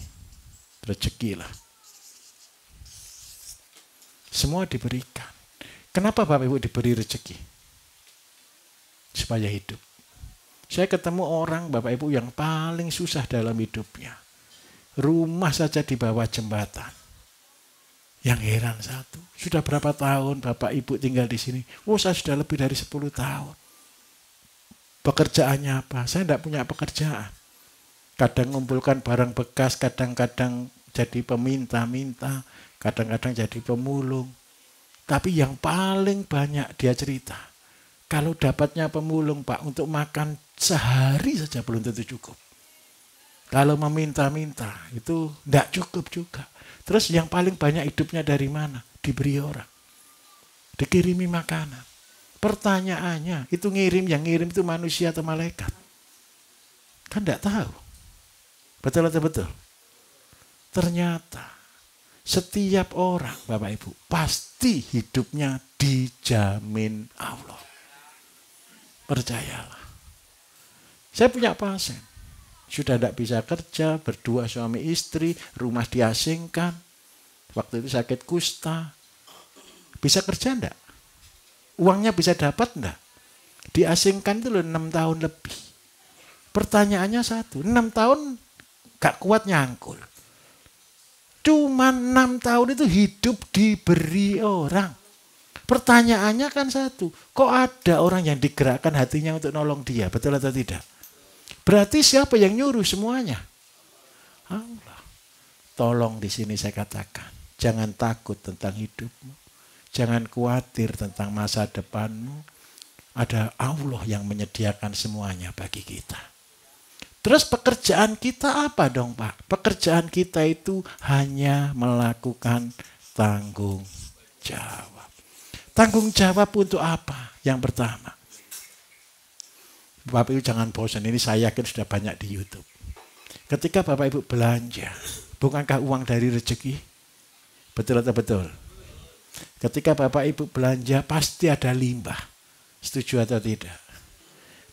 rezeki lah. Semua diberikan. Kenapa Bapak Ibu diberi rezeki? Supaya hidup. Saya ketemu orang Bapak Ibu yang paling susah dalam hidupnya. Rumah saja di bawah jembatan. Yang heran satu, sudah berapa tahun Bapak Ibu tinggal di sini? Oh, saya sudah lebih dari 10 tahun. Pekerjaannya apa? Saya tidak punya pekerjaan. Kadang mengumpulkan barang bekas, kadang-kadang jadi peminta-minta, kadang-kadang jadi pemulung. Tapi yang paling banyak dia cerita, kalau dapatnya pemulung Pak untuk makan sehari saja belum tentu cukup. Kalau meminta-minta itu tidak cukup juga. Terus yang paling banyak hidupnya dari mana? Diberi orang. Dikirimi makanan. Pertanyaannya, itu yang ngirim itu manusia atau malaikat? Kan tidak tahu. Betul atau betul? Ternyata setiap orang Bapak Ibu pasti hidupnya dijamin Allah. Percayalah. Saya punya pasien. Sudah tidak bisa kerja, berdua suami istri, rumah diasingkan. Waktu itu sakit kusta. Bisa kerja enggak? Uangnya bisa dapat enggak? Diasingkan itu 6 tahun lebih. Pertanyaannya satu, 6 tahun gak kuat nyangkul. Cuma 6 tahun itu hidup diberi orang. Pertanyaannya kan satu, kok ada orang yang digerakkan hatinya untuk nolong dia? Betul atau tidak? Berarti siapa yang nyuruh semuanya? Allah. Tolong di sini saya katakan, jangan takut tentang hidupmu. Jangan khawatir tentang masa depanmu. Ada Allah yang menyediakan semuanya bagi kita. Terus pekerjaan kita apa dong Pak? Pekerjaan kita itu hanya melakukan tanggung jawab. Tanggung jawab untuk apa? Yang pertama. Bapak Ibu jangan bosan, ini saya yakin sudah banyak di YouTube. Ketika Bapak Ibu belanja, bukankah uang dari rezeki? Betul atau betul? Ketika Bapak Ibu belanja pasti ada limbah. Setuju atau tidak?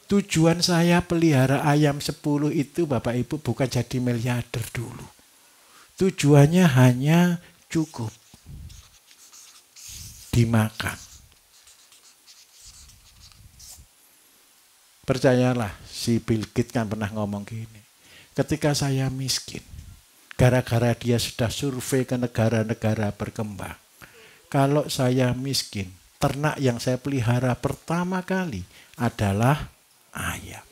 Tujuan saya pelihara ayam 10 itu Bapak Ibu bukan jadi miliarder dulu. Tujuannya hanya cukup dimakan. Percayalah, si Bill Gates kan pernah ngomong gini. Ketika saya miskin, gara-gara dia sudah survei ke negara-negara berkembang. Kalau saya miskin, ternak yang saya pelihara pertama kali adalah ayam.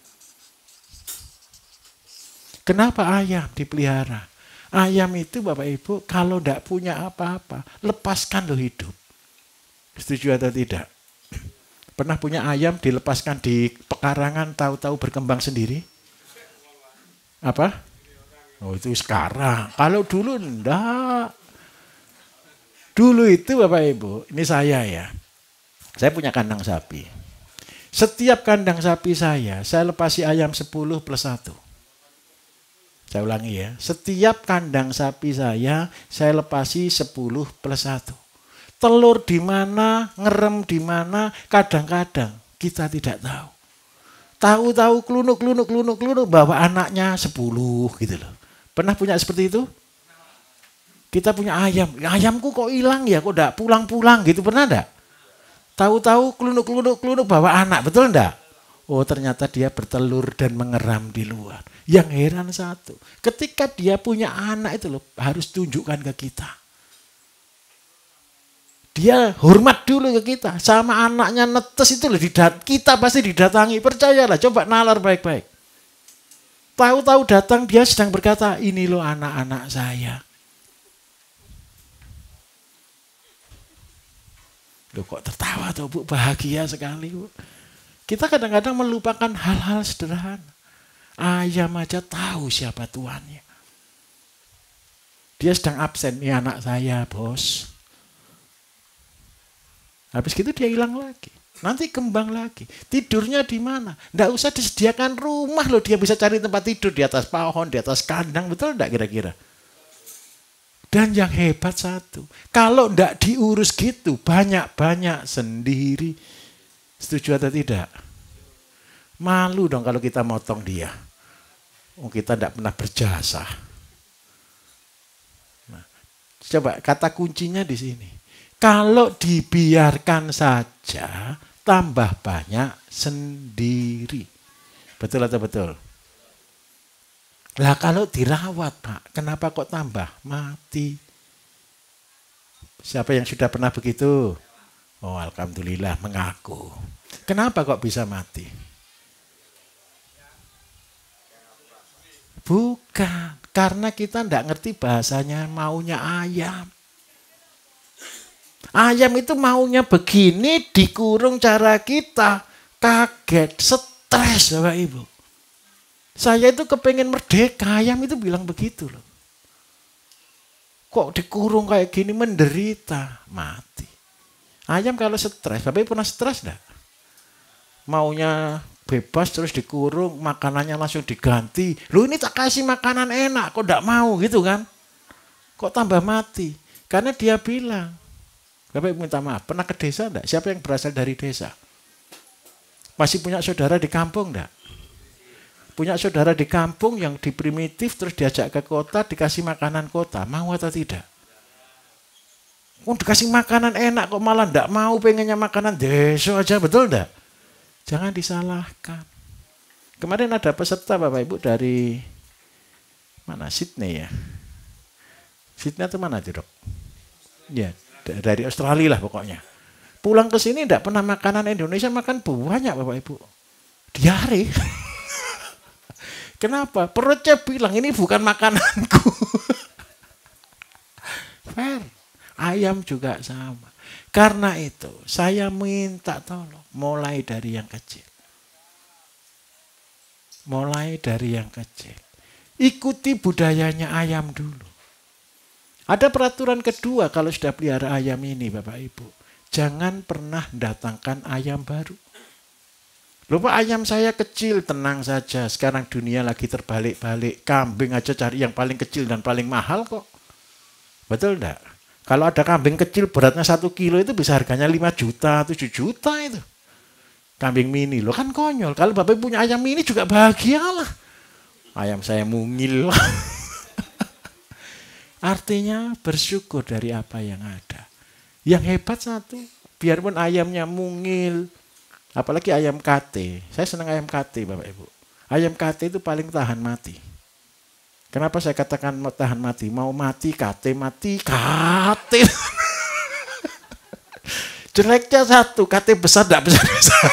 Kenapa ayam dipelihara? Ayam itu Bapak Ibu kalau tidak punya apa-apa, lepaskan lo hidup. Setuju atau tidak? Pernah punya ayam dilepaskan di pekarangan tahu-tahu berkembang sendiri? Apa? Oh itu sekarang. Kalau dulu enggak. Dulu itu Bapak Ibu, ini saya ya. Saya punya kandang sapi. Setiap kandang sapi saya lepasi ayam 10 plus 1. Saya ulangi ya, setiap kandang sapi saya lepasi 10 plus 1. Telur di mana, ngerem di mana, kadang-kadang kita tidak tahu. Tahu-tahu klunuk bawa anaknya 10 gitu loh. Pernah punya seperti itu? Kita punya ayam, ayamku kok hilang ya, kok enggak pulang-pulang gitu, pernah enggak? Tahu-tahu klunuk bawa anak, betul enggak? Oh ternyata dia bertelur dan mengeram di luar. Yang heran satu, ketika dia punya anak itu loh, harus tunjukkan ke kita. Dia hormat dulu ke kita. Sama anaknya netes itu loh, kita pasti didatangi. Percayalah, coba nalar baik-baik. Tahu-tahu datang dia sedang berkata, ini loh anak-anak saya. Loh kok tertawa tuh Bu, bahagia sekali Bu. Kita kadang-kadang melupakan hal-hal sederhana. Ayam aja tahu siapa tuannya. Dia sedang absen, ini anak saya bos. Habis gitu dia hilang lagi. Nanti kembang lagi. Tidurnya di mana? Nggak usah disediakan rumah loh. Dia bisa cari tempat tidur di atas pohon, di atas kandang. Betul nggak kira-kira? Dan yang hebat satu. Kalau nggak diurus gitu, banyak-banyak sendiri. Setuju atau tidak? Malu dong kalau kita motong dia. Kita tidak pernah berjasa. Nah, coba kata kuncinya di sini. Kalau dibiarkan saja, tambah banyak sendiri. Betul atau betul? Lah kalau dirawat Pak, kenapa kok tambah mati? Siapa yang sudah pernah begitu? Oh alhamdulillah mengaku. Kenapa kok bisa mati? Bukan, karena kita tidak ngerti bahasanya maunya ayam. Ayam itu maunya begini, dikurung cara kita. Kaget, stres Bapak Ibu. Saya itu kepengen merdeka, ayam itu bilang begitu loh. Kok dikurung kayak gini, menderita, mati. Ayam kalau stres, Bapak Ibu pernah stres enggak? Maunya bebas terus dikurung, makanannya langsung diganti. Loh ini tak kasih makanan enak, kok enggak mau gitu kan? Kok tambah mati? Karena dia bilang, Bapak Ibu minta maaf, pernah ke desa enggak? Siapa yang berasal dari desa? Masih punya saudara di kampung enggak? Punya saudara di kampung yang di primitif terus diajak ke kota, dikasih makanan kota, mau atau tidak? Oh dikasih makanan enak kok malah enggak mau, pengennya makanan desa aja, betul enggak? Jangan disalahkan. Kemarin ada peserta Bapak Ibu dari mana? Sydney ya? Sydney atau mana itu dok? Ya dari Australia lah pokoknya. Pulang ke sini enggak pernah makanan Indonesia, makan banyak Bapak Ibu. Diare. Kenapa? Perutnya bilang ini bukan makananku. Fair. Ayam juga sama. Karena itu saya minta tolong mulai dari yang kecil. Mulai dari yang kecil. Ikuti budayanya ayam dulu. Ada peraturan kedua kalau sudah pelihara ayam ini Bapak Ibu. Jangan pernah datangkan ayam baru. Lupa ayam saya kecil, tenang saja. Sekarang dunia lagi terbalik-balik. Kambing aja cari yang paling kecil dan paling mahal kok. Betul enggak? Kalau ada kambing kecil beratnya 1 kilo itu bisa harganya 5 juta, 7 juta itu. Kambing mini loh kan konyol. Kalau Bapak punya ayam mini juga bahagialah. Ayam saya mungil. Artinya bersyukur dari apa yang ada. Yang hebat satu, biarpun ayamnya mungil, apalagi ayam kate. Saya senang ayam kate Bapak Ibu. Ayam kate itu paling tahan mati. Kenapa saya katakan mau tahan mati? Mau mati, kate mati, kate. Jeleknya satu, kate besar tidak besar-besar.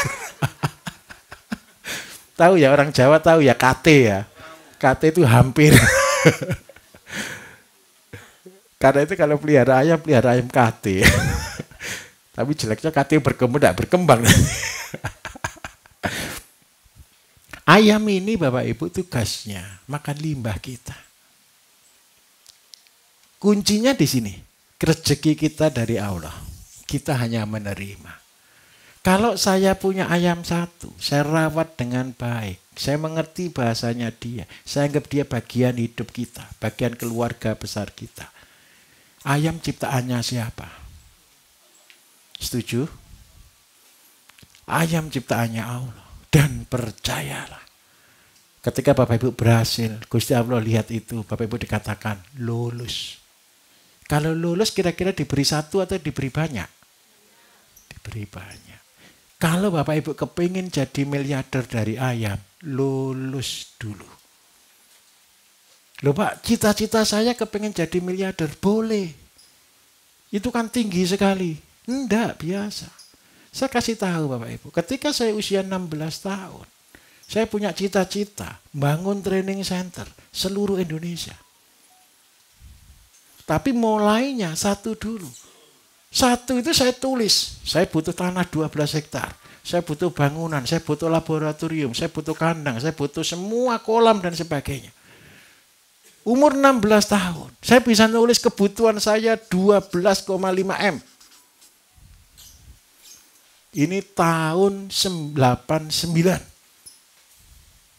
Tahu ya orang Jawa tahu ya kate ya. Kate itu hampir. Karena itu kalau pelihara ayam kate. Tapi jeleknya kate berkembang, tidak berkembang. Ayam ini Bapak Ibu tugasnya makan limbah kita. Kuncinya di sini. Rezeki kita dari Allah. Kita hanya menerima. Kalau saya punya ayam satu, saya rawat dengan baik. Saya mengerti bahasanya dia. Saya anggap dia bagian hidup kita, bagian keluarga besar kita. Ayam ciptaannya siapa? Setuju? Ayam ciptaannya Allah. Dan percayalah, ketika Bapak Ibu berhasil, Gusti Allah lihat itu, Bapak Ibu dikatakan lulus. Kalau lulus kira-kira diberi satu atau diberi banyak? Diberi banyak. Kalau Bapak Ibu kepingin jadi miliarder dari ayam, lulus dulu. Loh Pak, cita-cita saya kepingin jadi miliarder, boleh. Itu kan tinggi sekali. Enggak, biasa. Saya kasih tahu Bapak Ibu, ketika saya usia 16 tahun, saya punya cita-cita bangun training center seluruh Indonesia. Tapi mulainya satu dulu. Satu itu saya tulis, saya butuh tanah 12 hektar. Saya butuh bangunan, saya butuh laboratorium, saya butuh kandang, saya butuh semua kolam dan sebagainya. Umur 16 tahun, saya bisa nulis kebutuhan saya 12,5 M. Ini tahun 90.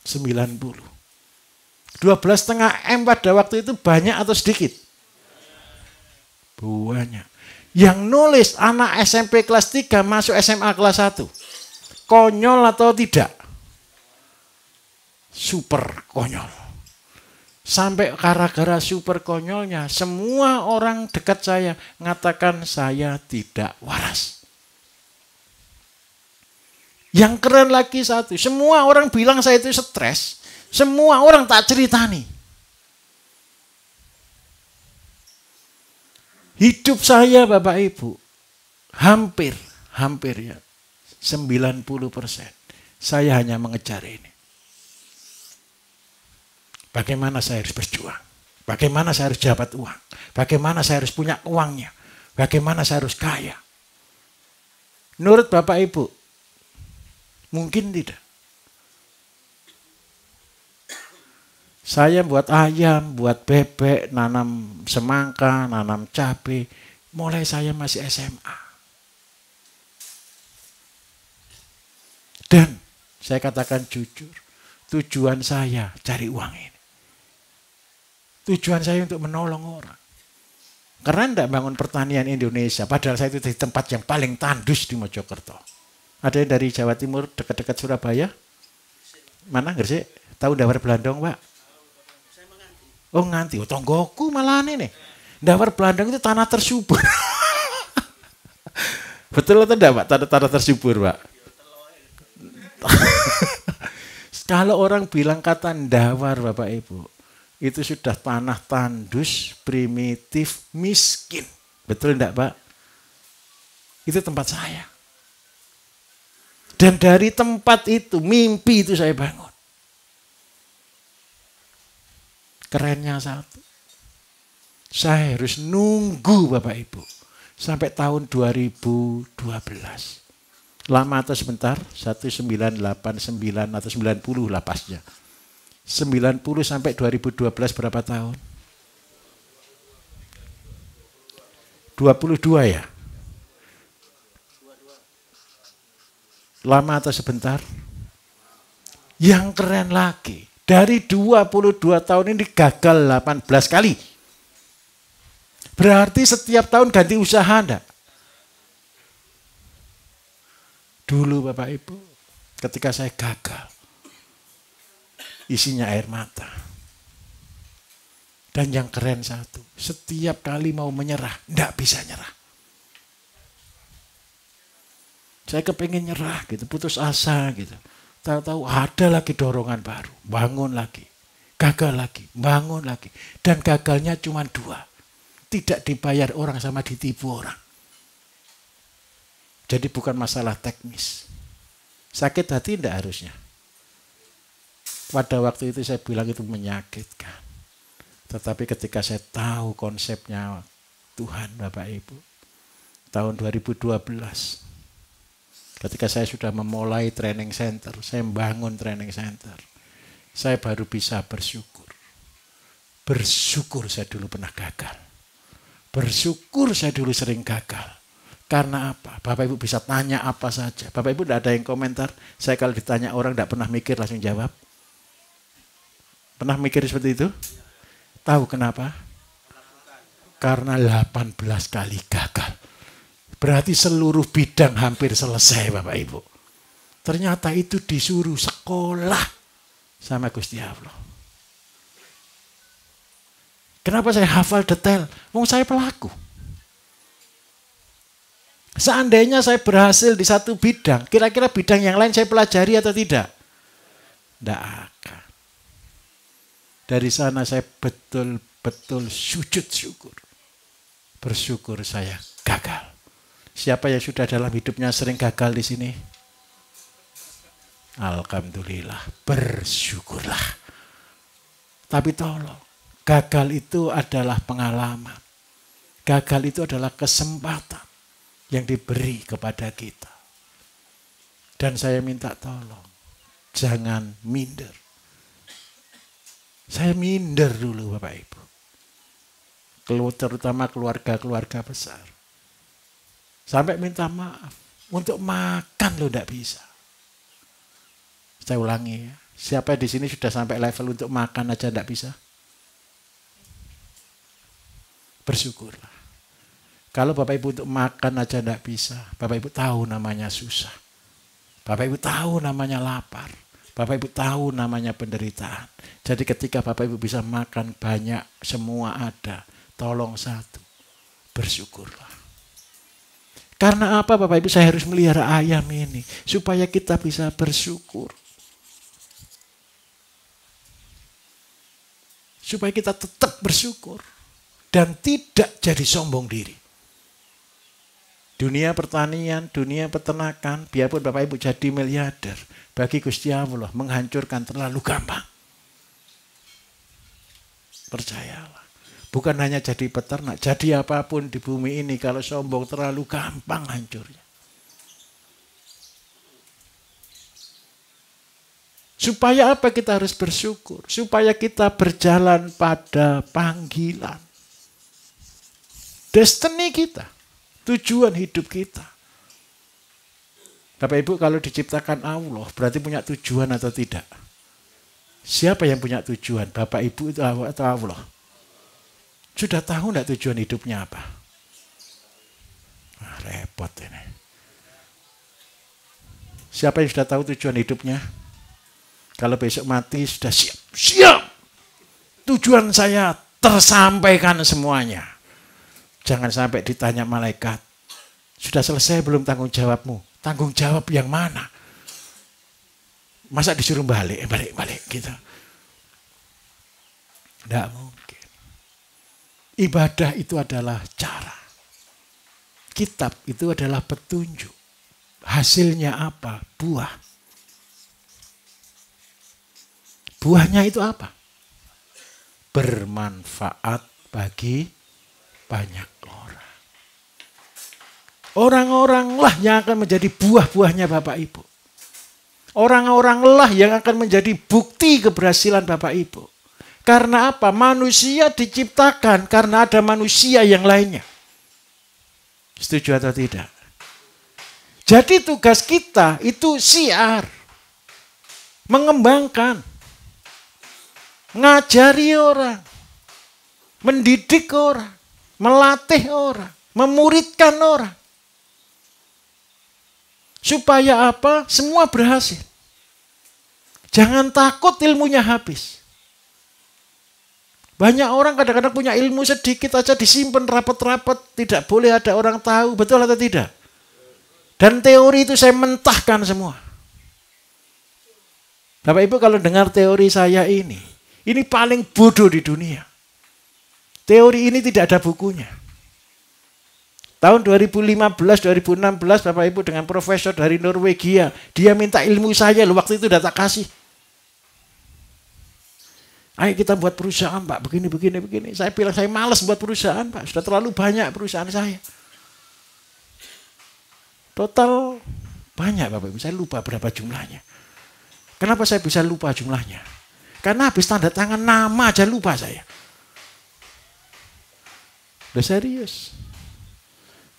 12,5 M pada waktu itu banyak atau sedikit? Banyak. Yang nulis anak SMP kelas 3 masuk SMA kelas 1. Konyol atau tidak? Super konyol. Sampai gara-gara super konyolnya, semua orang dekat saya mengatakan saya tidak waras. Yang keren lagi satu, semua orang bilang saya itu stres. Semua orang tak ceritani. Hidup saya Bapak Ibu, hampir ya, 90%. Saya hanya mengejar ini. Bagaimana saya harus berjuang? Bagaimana saya harus dapat uang? Bagaimana saya harus punya uangnya? Bagaimana saya harus kaya? Menurut Bapak Ibu, mungkin tidak. Saya buat ayam, buat bebek, nanam semangka, nanam cabai. Mulai saya masih SMA. Dan saya katakan jujur, tujuan saya cari uang ini. Tujuan saya untuk menolong orang. Karena tidak bangun pertanian Indonesia, padahal saya itu di tempat yang paling tandus di Mojokerto. Ada yang dari Jawa Timur, dekat-dekat Surabaya? Mana Gresik? Tahu Dawar Blandong, Pak? Oh nganti, oh tonggoku malah nih. Dawar Blandong itu tanah tersubur. Betul atau enggak Pak? Tanah tersubur Pak. Kalau orang bilang kata Dawar Bapak Ibu, itu sudah tanah tandus, primitif, miskin. Betul enggak Pak? Itu tempat saya. Dan dari tempat itu, mimpi itu saya bangun. Kerennya satu, saya harus nunggu Bapak Ibu sampai tahun 2012. Lama atau sebentar? 1989 atau 90 lah pasnya. 90 sampai 2012 berapa tahun? 22 ya? Lama atau sebentar? Yang keren lagi, dari 22 tahun ini gagal 18 kali. Berarti setiap tahun ganti usaha enggak? Dulu Bapak Ibu, ketika saya gagal, isinya air mata. Dan yang keren satu, setiap kali mau menyerah, enggak bisa nyerah. Saya kepengen nyerah gitu, putus asa gitu. Tahu-tahu ada lagi dorongan baru, bangun lagi, gagal lagi, bangun lagi. Dan gagalnya cuma 2. Tidak dibayar orang sama ditipu orang. Jadi bukan masalah teknis. Sakit hati tidak harusnya. Pada waktu itu saya bilang itu menyakitkan. Tetapi ketika saya tahu konsepnya Tuhan Bapak Ibu, tahun 2012, ketika saya sudah memulai training center, saya membangun training center, saya baru bisa bersyukur. Bersyukur saya dulu pernah gagal. Bersyukur saya dulu sering gagal. Karena apa? Bapak Ibu bisa tanya apa saja. Bapak Ibu tidak ada yang komentar. Saya kalau ditanya orang tidak pernah mikir langsung jawab. Pernah mikir seperti itu? Tahu kenapa? Karena 18 kali gagal. Berarti seluruh bidang hampir selesai Bapak Ibu. Ternyata itu disuruh sekolah sama Gusti Allah. Kenapa saya hafal detail? Wong saya pelaku. Seandainya saya berhasil di satu bidang, kira-kira bidang yang lain saya pelajari atau tidak? Tidak akan. Dari sana saya betul-betul sujud syukur. Bersyukur saya gagal. Siapa yang sudah dalam hidupnya sering gagal di sini? Alhamdulillah, bersyukurlah. Tapi tolong, gagal itu adalah pengalaman. Gagal itu adalah kesempatan yang diberi kepada kita. Dan saya minta tolong, jangan minder. Saya minder dulu Bapak Ibu. Terutama keluarga-keluarga besar. Sampai minta maaf. Untuk makan lo tidak bisa. Saya ulangi ya. Siapa di sini sudah sampai level untuk makan aja tidak bisa? Bersyukurlah. Kalau Bapak Ibu untuk makan aja tidak bisa, Bapak Ibu tahu namanya susah. Bapak Ibu tahu namanya lapar. Bapak Ibu tahu namanya penderitaan. Jadi ketika Bapak Ibu bisa makan banyak, semua ada, tolong satu, bersyukurlah. Karena apa Bapak Ibu saya harus melihara ayam ini? Supaya kita bisa bersyukur. Supaya kita tetap bersyukur. Dan tidak jadi sombong diri. Dunia pertanian, dunia peternakan, biarpun Bapak Ibu jadi miliarder, bagi Gusti Allah menghancurkan terlalu gampang. Percayalah. Bukan hanya jadi peternak, jadi apapun di bumi ini kalau sombong terlalu gampang hancurnya. Supaya apa kita harus bersyukur? Supaya kita berjalan pada panggilan. Destiny kita. Tujuan hidup kita. Bapak Ibu kalau diciptakan Allah berarti punya tujuan atau tidak? Siapa yang punya tujuan? Bapak Ibu atau Allah? Sudah tahu enggak tujuan hidupnya apa? Nah, repot ini. Siapa yang sudah tahu tujuan hidupnya? Kalau besok mati sudah siap. Siap! Tujuan saya tersampaikan semuanya. Jangan sampai ditanya malaikat, sudah selesai belum tanggung jawabmu? Tanggung jawab yang mana? Masa disuruh balik gitu? Tidak mungkin. Ibadah itu adalah cara. Kitab itu adalah petunjuk. Hasilnya apa? Buah. Buahnya itu apa? Bermanfaat bagi banyak orang. Orang-orang lah yang akan menjadi buah-buahnya Bapak Ibu. Orang-orang lah yang akan menjadi bukti keberhasilan Bapak Ibu. Karena apa? Manusia diciptakan karena ada manusia yang lainnya. Setuju atau tidak? Jadi tugas kita itu siar. Mengembangkan. Ngajari orang. Mendidik orang. Melatih orang, memuridkan orang. Supaya apa? Semua berhasil. Jangan takut ilmunya habis. Banyak orang kadang-kadang punya ilmu sedikit aja disimpan rapat-rapat. Tidak boleh ada orang tahu. Betul atau tidak? Dan teori itu saya mentahkan semua. Bapak Ibu kalau dengar teori saya ini paling bodoh di dunia. Teori ini tidak ada bukunya. Tahun 2015-2016 Bapak Ibu dengan profesor dari Norwegia. Dia minta ilmu saya loh, waktu itu udah tak kasih. Ayo kita buat perusahaan Pak, begini. Saya bilang saya malas buat perusahaan Pak, sudah terlalu banyak perusahaan saya. Total banyak Bapak Ibu, saya lupa berapa jumlahnya. Kenapa saya bisa lupa jumlahnya? Karena habis tanda tangan nama aja lupa saya. Udah serius.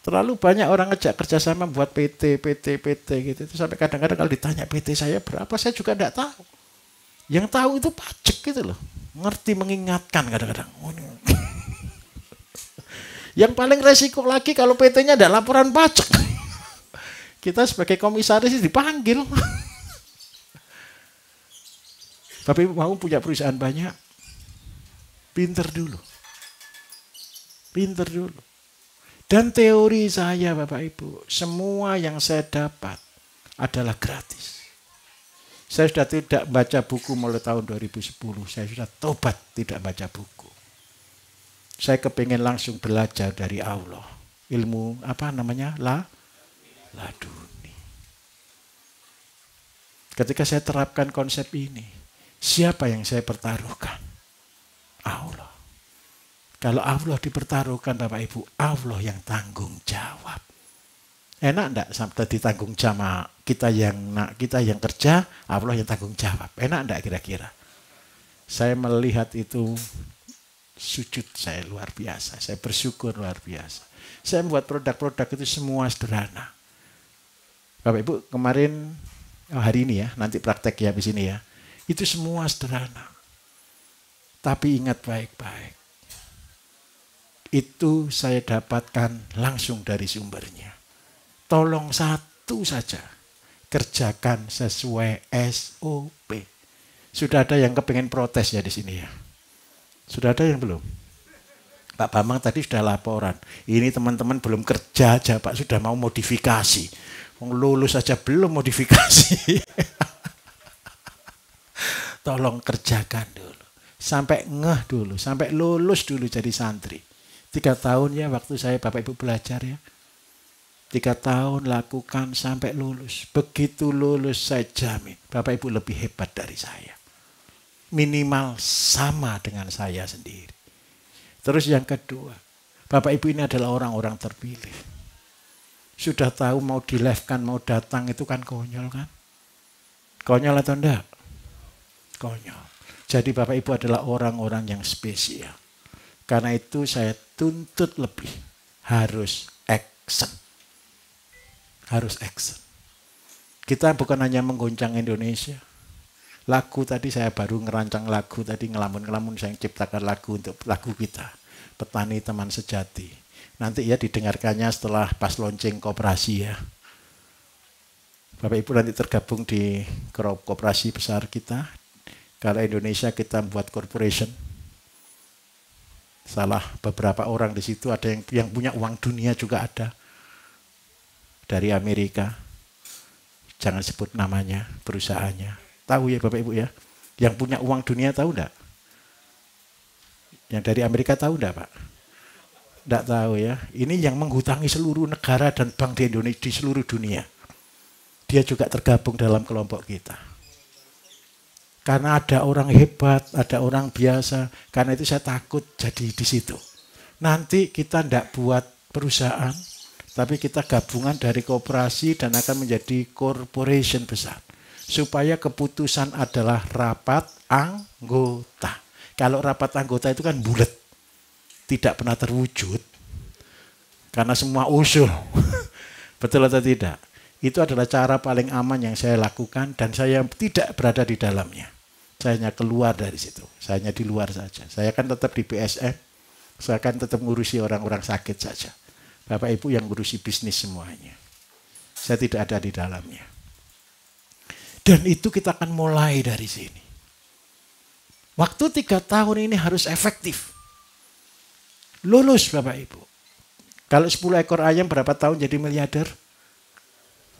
Terlalu banyak orang ngejak kerjasama buat PT gitu. Itu sampai kadang-kadang kalau ditanya PT saya berapa, saya juga tidak tahu. Yang tahu itu pajak gitu loh. Ngerti mengingatkan kadang-kadang. Yang paling resiko lagi kalau PT-nya ada laporan pajak. Kita sebagai komisaris dipanggil. Tapi mau punya perusahaan banyak, pinter dulu. Pinter dulu. Dan teori saya Bapak Ibu, semua yang saya dapat adalah gratis. Saya sudah tidak baca buku mulai tahun 2010. Saya sudah tobat tidak baca buku. Saya kepingin langsung belajar dari Allah. Ilmu apa namanya? Laduni. Ketika saya terapkan konsep ini, siapa yang saya pertaruhkan? Allah. Kalau Allah dipertaruhkan Bapak Ibu, Allah yang tanggung jawab. Enak enggak sampai ditanggung sama kita yang kerja, Allah yang tanggung jawab. Enak enggak kira-kira? Saya melihat itu sujud saya luar biasa. Saya bersyukur luar biasa. Saya membuat produk-produk itu semua sederhana. Bapak Ibu kemarin, hari ini ya, nanti praktek ya di sini ya. Itu semua sederhana. Tapi ingat baik-baik. Itu saya dapatkan langsung dari sumbernya. Tolong satu saja. Kerjakan sesuai SOP. Sudah ada yang kepengen protes ya di sini ya. Sudah ada yang belum? Pak Bambang tadi sudah laporan. Ini teman-teman belum kerja aja Pak, sudah mau modifikasi. Lulus saja belum modifikasi. Tolong kerjakan dulu. Sampai ngeh dulu, sampai lulus dulu jadi santri. 3 tahun ya waktu saya Bapak Ibu belajar ya. 3 tahun lakukan sampai lulus. Begitu lulus saya jamin Bapak Ibu lebih hebat dari saya. Minimal sama dengan saya sendiri. Terus yang kedua, Bapak Ibu ini adalah orang-orang terpilih. Sudah tahu mau di live kan, mau datang itu kan konyol kan? Konyol atau enggak? Konyol. Jadi Bapak Ibu adalah orang-orang yang spesial. Karena itu saya tuntut lebih. Harus action. Harus action. Kita bukan hanya menggoncang Indonesia. Lagu tadi saya baru ngerancang lagu tadi, ngelamun-ngelamun saya ciptakan lagu untuk lagu kita. Petani Teman Sejati. Nanti ya didengarkannya setelah pas launching koperasi ya. Bapak Ibu nanti tergabung di koperasi besar kita. Kalau Indonesia kita buat corporation. Salah beberapa orang di situ ada yang punya uang dunia juga ada. Dari Amerika. Jangan sebut namanya, perusahaannya. Tahu ya Bapak Ibu ya? Yang punya uang dunia tahu enggak? Yang dari Amerika tahu enggak Pak? Enggak tahu ya. Ini yang menghutangi seluruh negara dan bank di Indonesia, di seluruh dunia. Dia juga tergabung dalam kelompok kita. Karena ada orang hebat, ada orang biasa. Karena itu saya takut jadi di situ. Nanti kita tidak buat perusahaan, tapi kita gabungan dari koperasi dan akan menjadi corporation besar. Supaya keputusan adalah rapat anggota. Kalau rapat anggota itu kan bulat. Tidak pernah terwujud. Karena semua usul. Betul atau tidak? Itu adalah cara paling aman yang saya lakukan dan saya tidak berada di dalamnya. Saya hanya keluar dari situ. Saya hanya di luar saja. Saya akan tetap di BSM. Saya akan tetap ngurusi orang-orang sakit saja. Bapak Ibu yang ngurusi bisnis semuanya. Saya tidak ada di dalamnya. Dan itu kita akan mulai dari sini. Waktu 3 tahun ini harus efektif. Lulus Bapak Ibu. Kalau 10 ekor ayam berapa tahun jadi miliarder?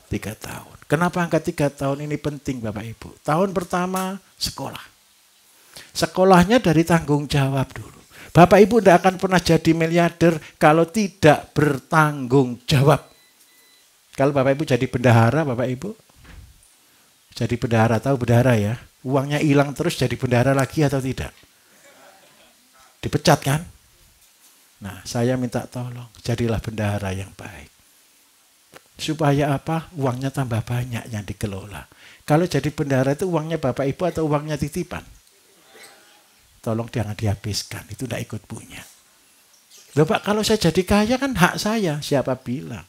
3 tahun. Kenapa angka 3 tahun ini penting Bapak Ibu? Tahun pertama sekolah. Sekolahnya dari tanggung jawab dulu. Bapak Ibu tidak akan pernah jadi miliarder kalau tidak bertanggung jawab. Kalau Bapak Ibu jadi bendahara, Bapak Ibu jadi bendahara, tahu bendahara ya? Uangnya hilang terus jadi bendahara lagi atau tidak? Dipecat kan? Nah, saya minta tolong, jadilah bendahara yang baik. Supaya apa? Uangnya tambah banyak yang dikelola. Kalau jadi bendahara itu uangnya Bapak Ibu atau uangnya titipan? Tolong jangan dihabiskan, itu tidak ikut punya. Loh Pak, kalau saya jadi kaya kan hak saya. Siapa bilang?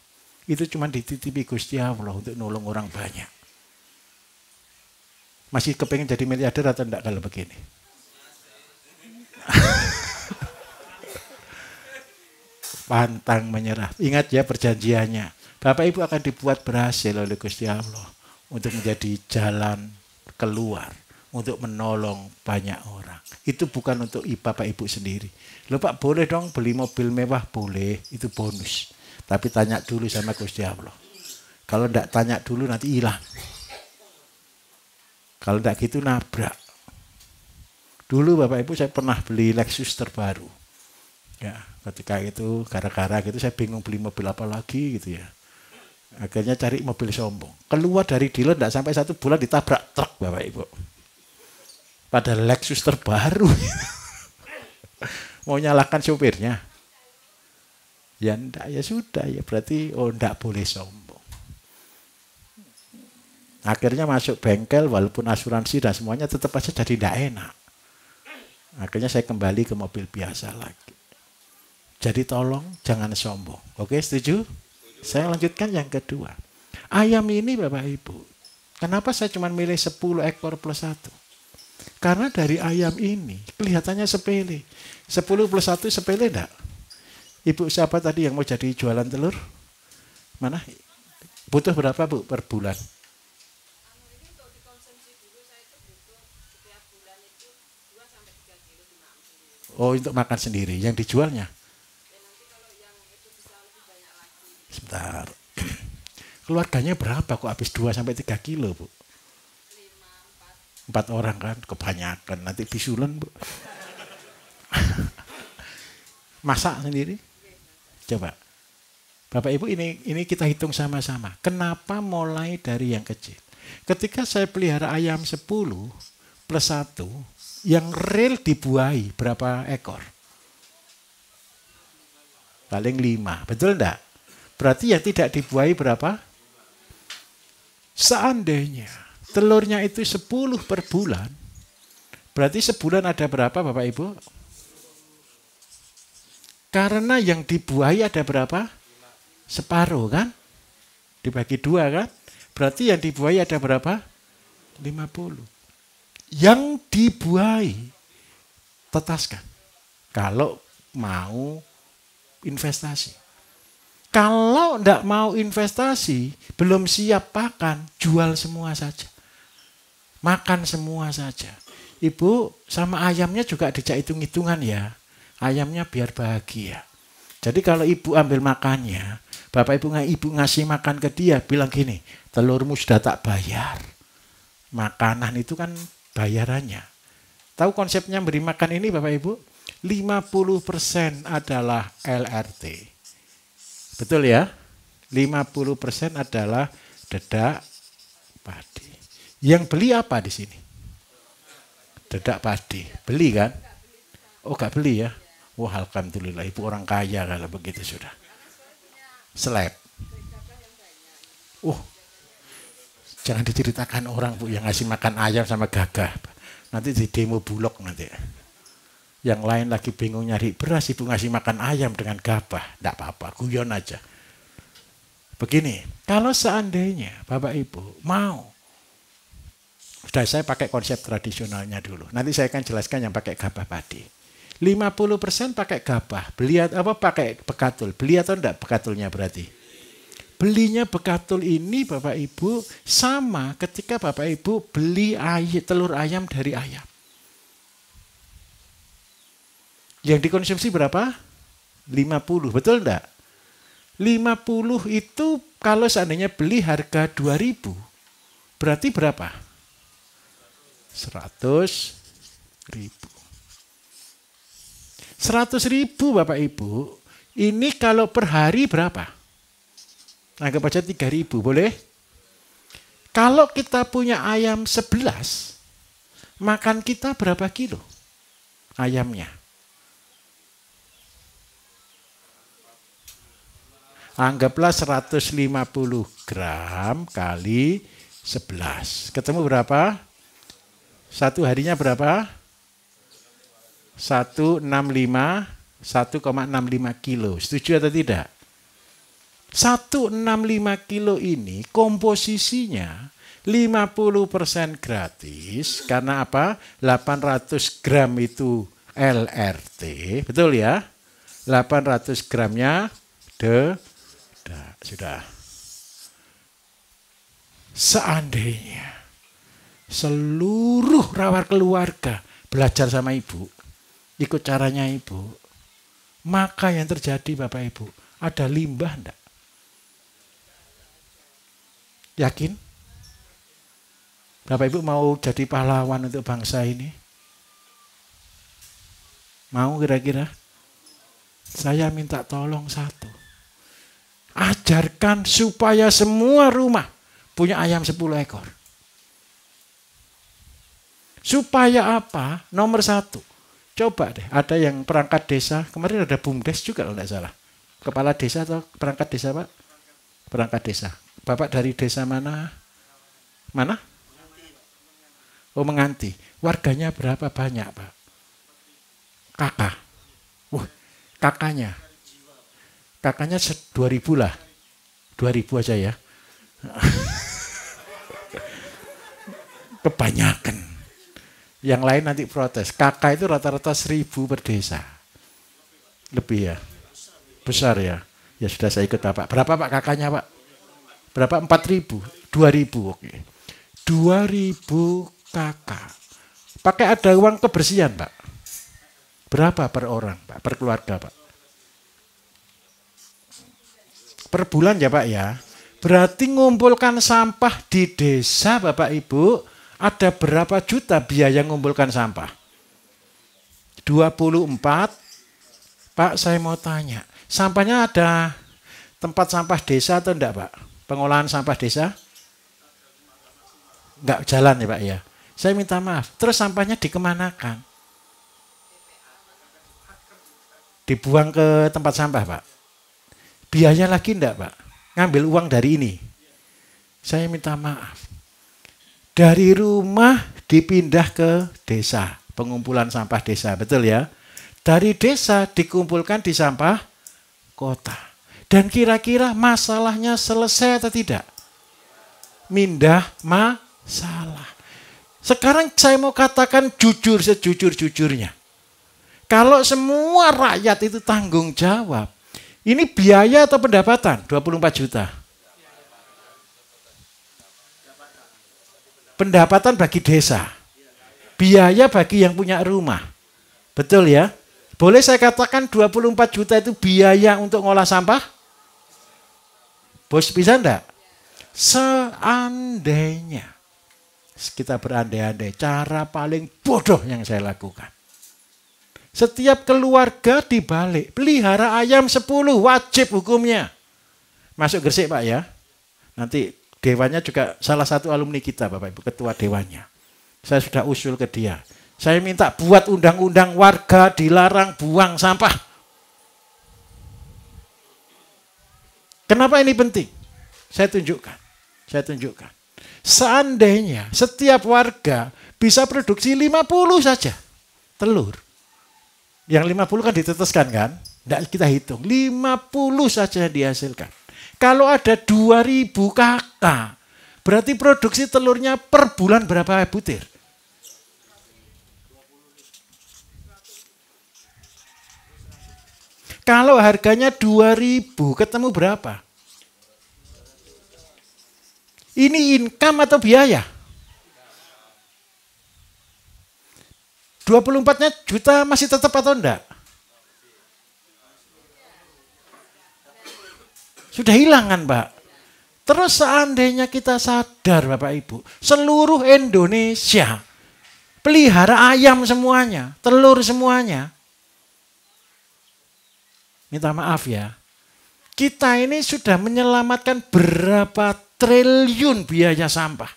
Itu cuma dititipi Gusti Allah untuk nolong orang banyak. Masih kepengen jadi miliarder atau enggak kalau begini? Pantang menyerah. Ingat ya perjanjiannya. Bapak Ibu akan dibuat berhasil oleh Gusti Allah untuk menjadi jalan keluar, untuk menolong banyak orang. Itu bukan untuk Bapak Ibu sendiri. Loh Pak, boleh dong beli mobil mewah? Boleh, itu bonus. Tapi tanya dulu sama Gusti Allah. Kalau enggak tanya dulu nanti hilang. Kalau enggak gitu nabrak. Dulu Bapak Ibu saya pernah beli Lexus terbaru. Ya, ketika itu gara-gara gitu saya bingung beli mobil apa lagi gitu ya. Akhirnya cari mobil sombong. Keluar dari dealer enggak sampai 1 bulan ditabrak truk Bapak Ibu. Padahal Lexus terbaru. Mau nyalakan sopirnya. Ya enggak, ya sudah ya berarti enggak boleh sombong. Akhirnya masuk bengkel walaupun asuransi dan semuanya tetap aja jadi enggak enak. Akhirnya saya kembali ke mobil biasa lagi. Jadi tolong jangan sombong. Oke, setuju? Saya lanjutkan yang kedua. Ayam ini Bapak Ibu. Kenapa saya cuma milih 10 ekor plus 1? Karena dari ayam ini kelihatannya sepele. 10 plus 1 sepele enggak? Ibu siapa tadi yang mau jadi jualan telur? Mana? Butuh berapa Bu per bulan? Oh, untuk makan sendiri. Yang dijualnya? Sebentar. Keluarganya berapa kok habis 2-3 kilo Bu? 4 orang kan? Kebanyakan. Nanti bisulan Bu. Masak sendiri? Coba. Bapak Ibu ini kita hitung sama-sama. Kenapa mulai dari yang kecil? Ketika saya pelihara ayam 10 plus 1, yang real dibuahi berapa ekor? Paling 5. Betul enggak? Berarti yang tidak dibuahi berapa? Seandainya telurnya itu 10 per bulan, berarti sebulan ada berapa Bapak Ibu? Karena yang dibuahi ada berapa? Separuh kan? Dibagi 2 kan? Berarti yang dibuahi ada berapa? 50. Yang dibuahi, tetaskan. Kalau mau investasi. Kalau enggak mau investasi, belum siap pakan, jual semua saja. Makan semua saja. Ibu sama ayamnya juga dijak hitung-hitungan ya. Ayamnya biar bahagia. Jadi kalau ibu ambil makannya, bapak ibu ngasih makan ke dia, bilang gini, telurmu sudah tak bayar. Makanan itu kan bayarannya. Tahu konsepnya beri makan ini Bapak Ibu? 50% adalah LRT. Betul ya? 50% adalah dedak padi. Yang beli apa di sini? Dedak padi. Beli kan? Oh gak beli ya? Wah alhamdulillah ibu orang kaya kalau begitu sudah. Slab. Jangan diceritakan orang Bu yang ngasih makan ayam sama gagah. Nanti di demo Bulog nanti. Yang lain lagi bingung nyari beras, ibu ngasih makan ayam dengan gabah. Tidak apa-apa, guyon aja. Begini, kalau seandainya Bapak Ibu mau, sudah saya pakai konsep tradisionalnya dulu. Nanti saya akan jelaskan yang pakai gabah padi. 50% pakai gabah, beli apa pakai bekatul. Beli atau enggak bekatulnya berarti? Belinya bekatul ini Bapak Ibu sama ketika Bapak Ibu beli telur ayam dari ayam. Yang dikonsumsi berapa? 50, betul enggak? 50 itu kalau seandainya beli harga 2.000, berarti berapa? 100.000. 100.000 Bapak Ibu, ini kalau per hari berapa? Anggap aja 3.000, boleh? Kalau kita punya ayam 11, makan kita berapa kilo ayamnya? Anggaplah 150 gram kali 11. Ketemu berapa? Satu harinya berapa? 165 1,65 kilo. Setuju atau tidak? 165 kilo ini komposisinya 50% gratis. Karena apa? 800 gram itu LRT. Betul ya? 800 gramnya sudah. Seandainya seluruh rawat keluarga belajar sama ibu, ikut caranya ibu, maka yang terjadi Bapak Ibu, ada limbah enggak? Yakin? Bapak Ibu mau jadi pahlawan untuk bangsa ini? Mau kira-kira? Saya minta tolong satu. Ajarkan supaya semua rumah punya ayam 10 ekor. Supaya apa? Nomor 1. Coba deh, ada yang perangkat desa. Kemarin ada BUMDes juga kalau tidak salah. Kepala desa atau perangkat desa, Pak? Perangkat desa. Bapak dari desa mana? Mana? Oh, Menganti. Warganya berapa banyak, Pak? Kakak. Wah, kakaknya. Kakaknya 2.000 lah. 2.000 aja ya. Kebanyakan. Yang lain nanti protes. Kakak itu rata-rata 1.000 per desa. Lebih ya. Besar ya. Ya sudah saya ikut Bapak. Berapa Pak kakaknya Pak? Berapa? 4.000? 2.000. Oke. 2.000 kakak. Pakai ada uang kebersihan Pak? Berapa per orang Pak? Per keluarga Pak? Per bulan ya Pak ya. Berarti ngumpulkan sampah di desa Bapak Ibu, ada berapa juta biaya ngumpulkan sampah? 24. Pak saya mau tanya, sampahnya ada tempat sampah desa atau enggak Pak? Pengolahan sampah desa? Enggak jalan ya Pak ya. Saya minta maaf, terus sampahnya dikemanakan? Dibuang ke tempat sampah Pak? Biaya lagi enggak Pak? Ngambil uang dari ini. Saya minta maaf. Dari rumah dipindah ke desa. Pengumpulan sampah desa. Betul ya? Dari desa dikumpulkan di sampah kota. Dan kira-kira masalahnya selesai atau tidak? Mindah masalah. Sekarang saya mau katakan jujur sejujur-jujurnya. Kalau semua rakyat itu tanggung jawab. Ini biaya atau pendapatan? 24 juta. Pendapatan bagi desa. Biaya bagi yang punya rumah. Betul ya? Boleh saya katakan 24 juta itu biaya untuk ngolah sampah? Bos bisa enggak? Seandainya. Kita berandai-andai. Cara paling bodoh yang saya lakukan. Setiap keluarga dibalik, pelihara ayam 10, wajib hukumnya. Masuk Gresik Pak ya. Nanti dewannya juga salah satu alumni kita Bapak Ibu, ketua dewannya. Saya sudah usul ke dia. Saya minta buat undang-undang warga dilarang buang sampah. Kenapa ini penting? Saya tunjukkan. Seandainya setiap warga bisa produksi 50 saja telur. Yang 50 kan diteteskan kan? Tidak kita hitung. 50 saja dihasilkan. Kalau ada 2.000 kakak, berarti produksi telurnya per bulan berapa butir? Kalau harganya 2.000, ketemu berapa? Ini income atau biaya? 24-nya juta masih tetap atau enggak? Sudah hilang kan Pak? Terus seandainya kita sadar Bapak Ibu, seluruh Indonesia pelihara ayam semuanya, telur semuanya. Minta maaf ya, kita ini sudah menyelamatkan berapa triliun biaya sampah.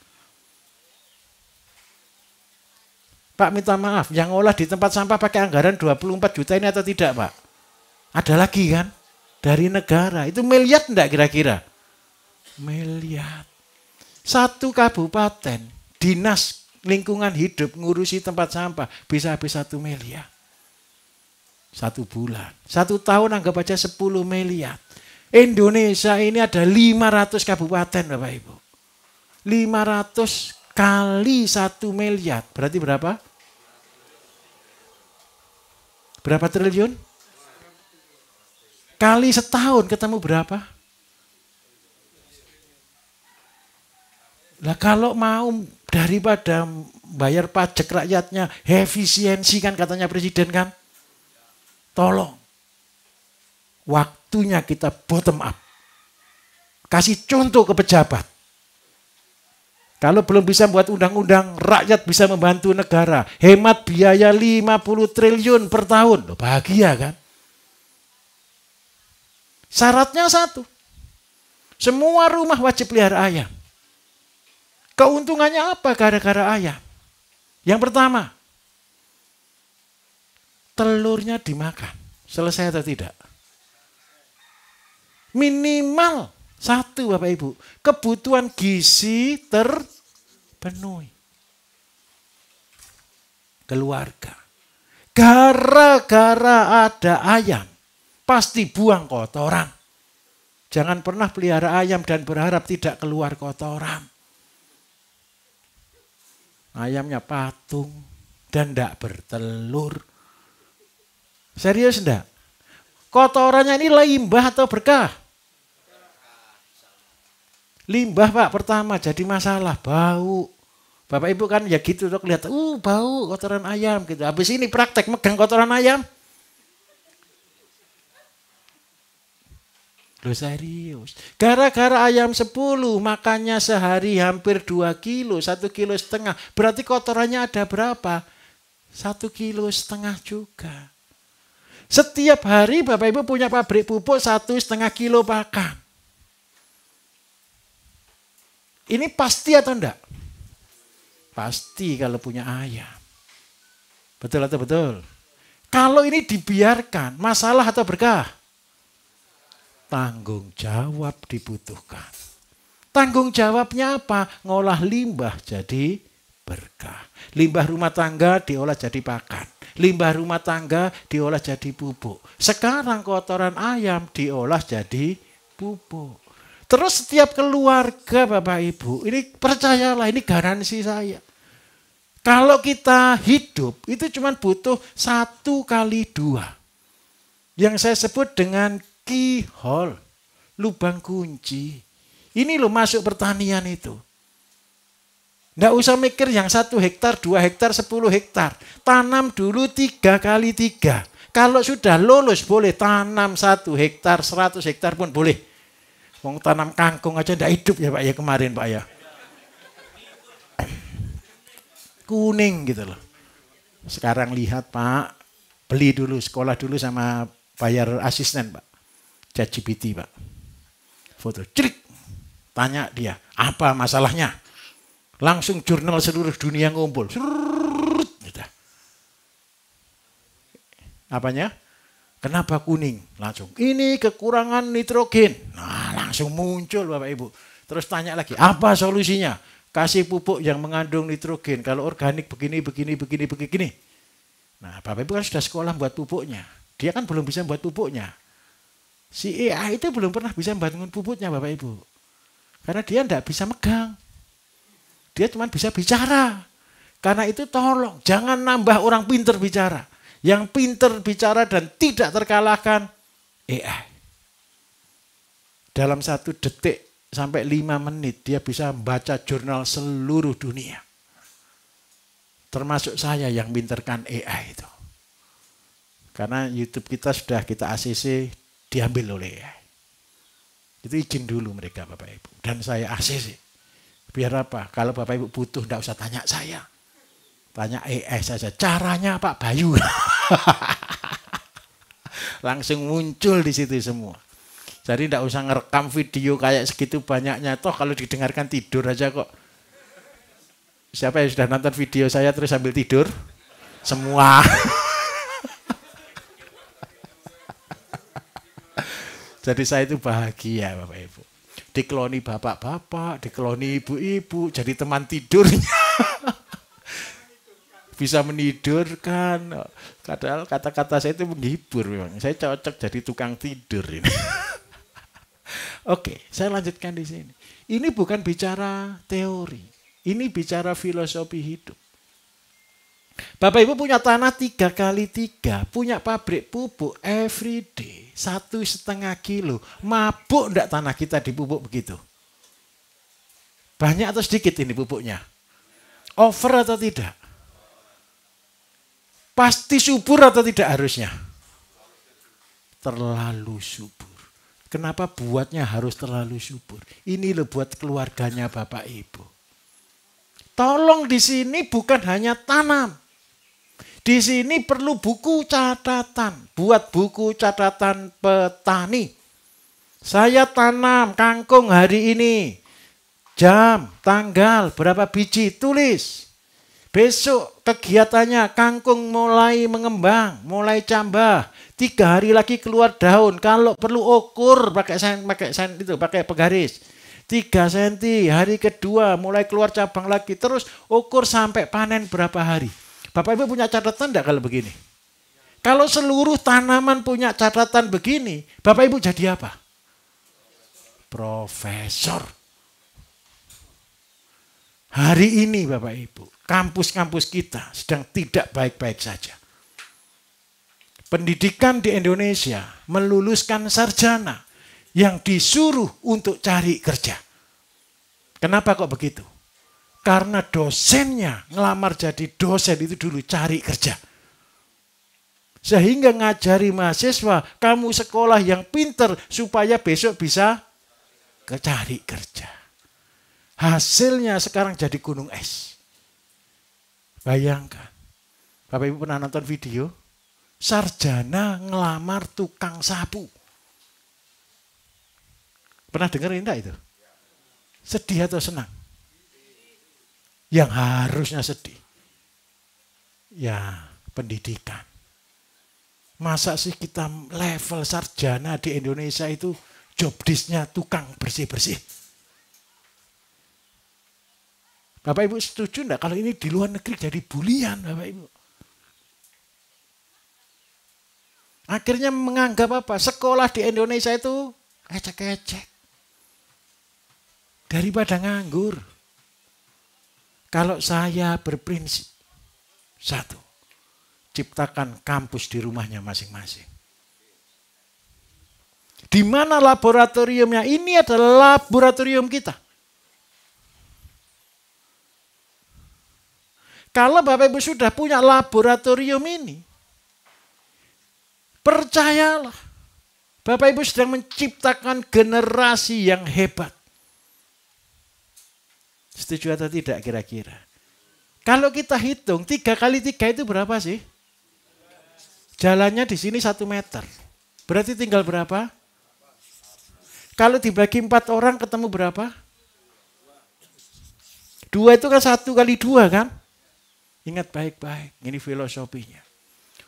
Pak minta maaf, yang olah di tempat sampah pakai anggaran 24 juta ini atau tidak Pak? Ada lagi kan? Dari negara, itu miliar enggak kira-kira? Miliar. Satu kabupaten, dinas lingkungan hidup ngurusi tempat sampah, bisa habis 1 miliar. 1 bulan. 1 tahun anggap aja 10 miliar. Indonesia ini ada 500 kabupaten Bapak Ibu. 500 kali 1 miliar. Berarti berapa? Berapa triliun? Kali setahun ketemu berapa? Lah kalau mau daripada bayar pajak rakyatnya, efisiensi kan katanya presiden kan. Tolong. Waktunya kita bottom up. Kasih contoh ke pejabat. Kalau belum bisa buat undang-undang, rakyat bisa membantu negara. Hemat biaya 50 triliun per tahun. Loh, bahagia kan? Syaratnya satu. Semua rumah wajib pelihara ayam. Keuntungannya apa gara-gara ayam? Yang pertama, telurnya dimakan. Selesai atau tidak? Minimal 1 Bapak Ibu. Kebutuhan gizi terpenuhi. Keluarga. Gara-gara ada ayam, pasti buang kotoran. Jangan pernah pelihara ayam dan berharap tidak keluar kotoran. Ayamnya patung dan tidak bertelur. Serius enggak? Kotorannya ini limbah atau berkah? Limbah Pak, pertama jadi masalah, bau. Bapak Ibu kan ya gitu dok, lihat, bau kotoran ayam gitu. Habis ini praktek megang kotoran ayam. Loh serius. Gara-gara ayam 10 makannya sehari hampir 2 kilo, 1,5 kilo. Berarti kotorannya ada berapa? 1,5 kilo juga. Setiap hari Bapak Ibu punya pabrik pupuk 1,5 kilo pakan. Ini pasti atau enggak? Pasti kalau punya ayam. Betul atau betul? Kalau ini dibiarkan, masalah atau berkah? Tanggung jawab dibutuhkan. Tanggung jawabnya apa? Ngolah limbah jadi berkah. Limbah rumah tangga diolah jadi pakan. Limbah rumah tangga diolah jadi pupuk. Sekarang kotoran ayam diolah jadi pupuk. Terus setiap keluarga Bapak Ibu, ini percayalah, ini garansi saya. Kalau kita hidup itu cuma butuh 1 kali 2. Yang saya sebut dengan keyhole, lubang kunci. Ini loh masuk pertanian itu. Nggak usah mikir yang 1 hektar, 2 hektar, 10 hektar. Tanam dulu 3 kali 3. Kalau sudah lulus boleh tanam 1 hektar, 100 hektar pun boleh. Mau tanam kangkung aja nggak hidup ya Pak ya kemarin Pak ya. Kuning gitu loh. Sekarang lihat Pak, beli dulu, sekolah dulu sama bayar asisten Pak. ChatGPT Pak. Foto, celik. Tanya dia, apa masalahnya? Langsung jurnal seluruh dunia ngumpul. Gitu. Apanya? Kenapa kuning? Langsung, ini kekurangan nitrogen. Nah, langsung muncul Bapak Ibu. Terus tanya lagi, apa solusinya? Kasih pupuk yang mengandung nitrogen. Kalau organik begini. Nah, Bapak Ibu kan sudah sekolah buat pupuknya. Dia kan belum bisa buat pupuknya. Si AI itu belum pernah bisa membangun pupuknya Bapak Ibu. Karena dia tidak bisa megang. Dia cuma bisa bicara. Karena itu tolong, jangan nambah orang pinter bicara. Yang pinter bicara dan tidak terkalahkan, AI. Dalam 1 detik sampai 5 menit, dia bisa membaca jurnal seluruh dunia. Termasuk saya yang pinterkan AI itu. Karena YouTube kita sudah kita ACC, diambil oleh AI. Itu izin dulu mereka Bapak Ibu. Dan saya ACC. Biar apa? Kalau Bapak Ibu butuh, tidak usah tanya saya. Tanya AI saja. Caranya Pak Bayu. Langsung muncul di situ semua. Jadi tidak usah ngerekam video kayak segitu banyaknya. Toh kalau didengarkan tidur aja kok. Siapa yang sudah nonton video saya terus sambil tidur? Semua. Jadi saya itu bahagia Bapak Ibu. Dikeloni bapak-bapak, dikeloni ibu-ibu, jadi teman tidurnya. bisa menidurkan. Padahal kata-kata saya itu menghibur memang. Saya cocok jadi tukang tidur ini. Oke, saya lanjutkan di sini. Ini bukan bicara teori. Ini bicara filosofi hidup. Bapak Ibu punya tanah 3x3, punya pabrik pupuk every day, 1,5 kilo. Mabuk enggak tanah kita dipupuk begitu? Banyak atau sedikit ini pupuknya? Over atau tidak? Pasti subur atau tidak harusnya? Terlalu subur. Kenapa buatnya harus terlalu subur? Ini loh buat keluarganya Bapak Ibu. Tolong di sini bukan hanya tanam. Di sini perlu buku catatan. Buat buku catatan petani. Saya tanam kangkung hari ini. Jam, tanggal, berapa biji, tulis. Besok kegiatannya kangkung mulai mengembang, mulai cambah. 3 hari lagi keluar daun. Kalau perlu ukur pakai penggaris. 3 cm, hari kedua mulai keluar cabang lagi. Terus ukur sampai panen berapa hari. Bapak Ibu punya catatan enggak kalau begini? Kalau seluruh tanaman punya catatan begini, Bapak Ibu jadi apa? Profesor. Hari ini Bapak Ibu, kampus-kampus kita sedang tidak baik-baik saja. Pendidikan di Indonesia meluluskan sarjana yang disuruh untuk cari kerja. Kenapa kok begitu? Karena dosennya ngelamar jadi dosen itu dulu cari kerja. Sehingga ngajari mahasiswa, kamu sekolah yang pinter supaya besok bisa cari kerja. Hasilnya sekarang jadi gunung es. Bayangkan. Bapak Ibu pernah nonton video? Sarjana ngelamar tukang sapu. Pernah dengar enggak itu? Sedih atau senang? Yang harusnya sedih. Ya, pendidikan. Masa sih kita level sarjana di Indonesia itu job desk-nya tukang bersih-bersih? Bapak Ibu setuju enggak kalau ini di luar negeri jadi bulian Bapak Ibu? Akhirnya menganggap apa? Sekolah di Indonesia itu ecek-ecek. Daripada nganggur. Kalau saya berprinsip, 1, ciptakan kampus di rumahnya masing-masing. Di mana laboratoriumnya? Ini adalah laboratorium kita. Kalau Bapak Ibu sudah punya laboratorium ini, percayalah, Bapak Ibu sedang menciptakan generasi yang hebat. Setuju atau tidak kira-kira? Kalau kita hitung 3x3 itu berapa sih? Jalannya di sini 1 meter. Berarti tinggal berapa? Kalau dibagi 4 orang ketemu berapa? 2 itu kan 1x2 kan? Ingat baik-baik, ini filosofinya.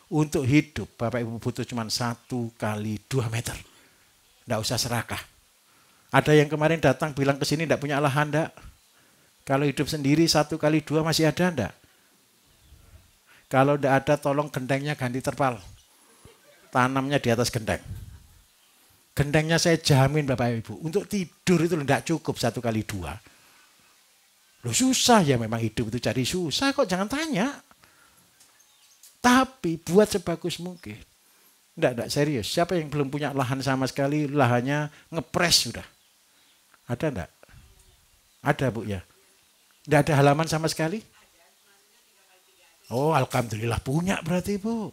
Untuk hidup Bapak Ibu butuh cuma 1x2 meter. Tidak usah serakah. Ada yang kemarin datang bilang ke sini tidak punya lahan enggak? Kalau hidup sendiri 1x2 masih ada enggak? Kalau enggak ada tolong gentengnya ganti terpal. Tanamnya di atas genteng. Gentengnya saya jamin Bapak Ibu. Untuk tidur itu enggak cukup 1x2. Loh susah ya memang hidup itu cari susah kok jangan tanya. Tapi buat sebagus mungkin. Enggak serius. Siapa yang belum punya lahan sama sekali lahannya ngepres sudah? Ada enggak? Ada Bu ya? Tidak ada halaman sama sekali? Oh, alhamdulillah punya berarti Bu.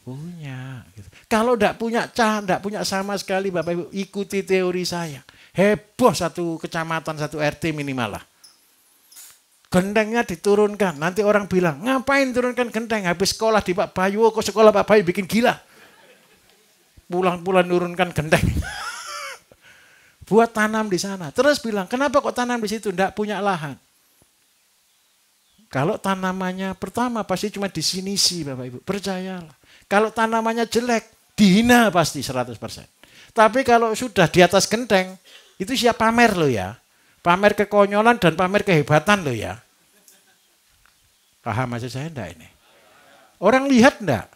Punya. Gitu. Kalau tidak punya sama sekali Bapak Ibu, ikuti teori saya. Heboh 1 kecamatan, 1 RT minimal lah. Gentengnya diturunkan. Nanti orang bilang, ngapain turunkan genteng? Habis sekolah di Pak Bayu, kok sekolah Pak Bayu bikin gila. Pulang-pulang nurunkan genteng. Buat tanam di sana. Terus bilang, kenapa kok tanam di situ? Tidak punya lahan. Kalau tanamannya pertama pasti cuma disinisi Bapak Ibu. Percayalah. Kalau tanamannya jelek, dihina pasti 100%. Tapi kalau sudah di atas genteng, itu siap pamer loh ya. Pamer kekonyolan dan pamer kehebatan loh ya. Paham maksud saya enggak ini? Orang lihat enggak?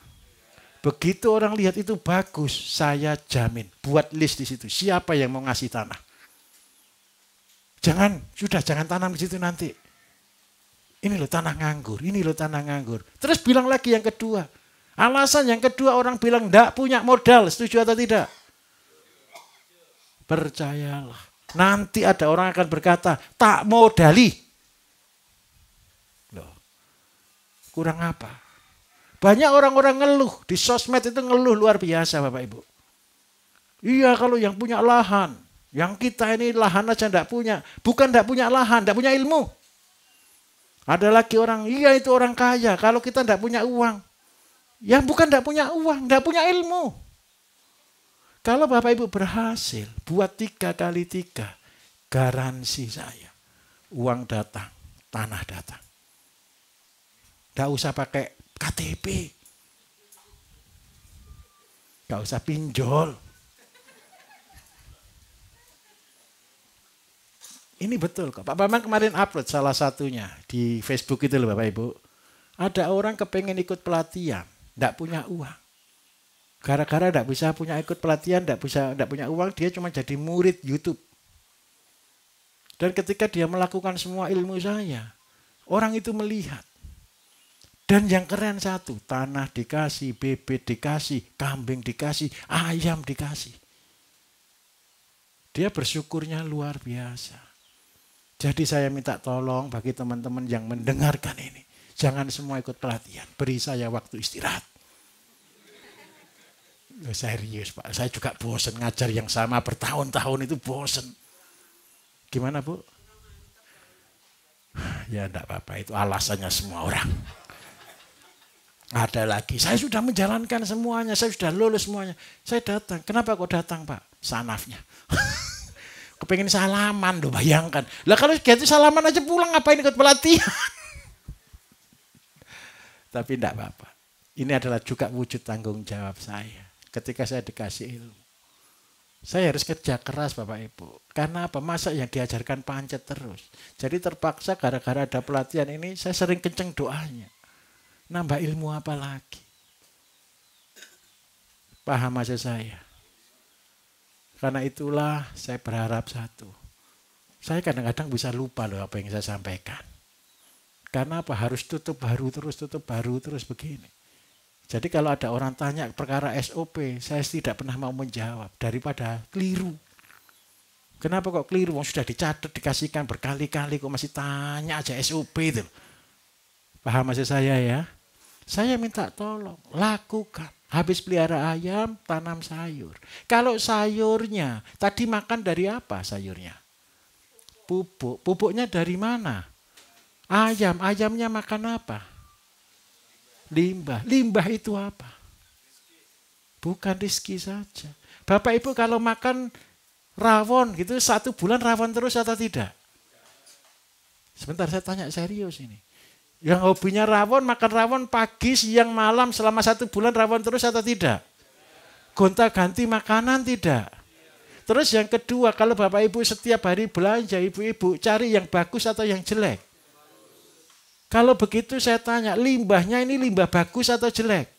Begitu orang lihat itu bagus, saya jamin. Buat list di situ. Siapa yang mau ngasih tanah? Jangan tanam di situ nanti. Ini loh tanah nganggur, ini loh tanah nganggur. Terus bilang lagi yang kedua. Alasan yang kedua orang bilang enggak punya modal, setuju atau tidak? Percayalah. Nanti ada orang akan berkata, tak modali. Loh, kurang apa? Banyak orang-orang ngeluh. Di sosmed itu ngeluh luar biasa Bapak Ibu. Iya kalau yang punya lahan. Yang kita ini lahan aja enggak punya. Bukan enggak punya lahan, enggak punya ilmu. Ada lagi orang, iya itu orang kaya. Kalau kita enggak punya uang. Yang bukan enggak punya uang, enggak punya ilmu. Kalau Bapak Ibu berhasil buat 3 kali 3, garansi saya. Uang datang, tanah datang. Enggak usah pakai KTP. Enggak usah pinjol. Ini betul kok. Pak Bambang kemarin upload salah satunya di Facebook itu loh Bapak Ibu. Ada orang kepengen ikut pelatihan, enggak punya uang. Gara-gara enggak bisa punya ikut pelatihan, enggak punya uang, dia cuma jadi murid YouTube. Dan ketika dia melakukan semua ilmu saya, orang itu melihat. Dan yang keren satu, tanah dikasih, bebek dikasih, kambing dikasih, ayam dikasih. Dia bersyukurnya luar biasa. Jadi saya minta tolong bagi teman-teman yang mendengarkan ini. Jangan semua ikut pelatihan. Beri saya waktu istirahat. Serius Pak. Saya juga bosan ngajar yang sama bertahun-tahun itu bosan. Gimana Bu? Ya enggak apa-apa. Itu alasannya semua orang. Ada lagi. Saya sudah menjalankan semuanya. Saya sudah lulus semuanya. Saya datang. Kenapa kok datang Pak? Sanafnya. Kepengen salaman loh, bayangkan. Lah kalau gitu salaman aja pulang ngapain ikut pelatihan? Tapi enggak apa-apa. Ini adalah juga wujud tanggung jawab saya. Ketika saya dikasih ilmu. Saya harus kerja keras Bapak Ibu. Karena apa? Masa yang diajarkan pancet terus. Jadi terpaksa gara-gara ada pelatihan ini saya sering kenceng doanya. Nambah ilmu apa lagi? Paham maksud saya? Karena itulah saya berharap satu. Saya kadang-kadang bisa lupa loh apa yang saya sampaikan. Karena apa? Harus tutup baru terus begini. Jadi kalau ada orang tanya perkara SOP, saya tidak pernah mau menjawab daripada keliru. Kenapa kok keliru? Sudah dicatat, dikasihkan berkali-kali kok masih tanya aja SOP itu. Paham maksud saya ya? Saya minta tolong, lakukan. Habis pelihara ayam, tanam sayur. Kalau sayurnya, tadi makan dari apa sayurnya? Pupuk. Pupuknya dari mana? Ayam. Ayamnya makan apa? Limbah. Limbah itu apa? Bukan rezeki saja. Bapak Ibu kalau makan rawon gitu 1 bulan rawon terus atau tidak? Sebentar saya tanya serius ini. Yang hobinya rawon, makan rawon pagi, siang, malam selama 1 bulan rawon terus atau tidak? Gonta-ganti makanan tidak? Terus yang kedua, kalau Bapak Ibu setiap hari belanja, ibu-ibu cari yang bagus atau yang jelek? Kalau begitu saya tanya, limbahnya ini limbah bagus atau jelek?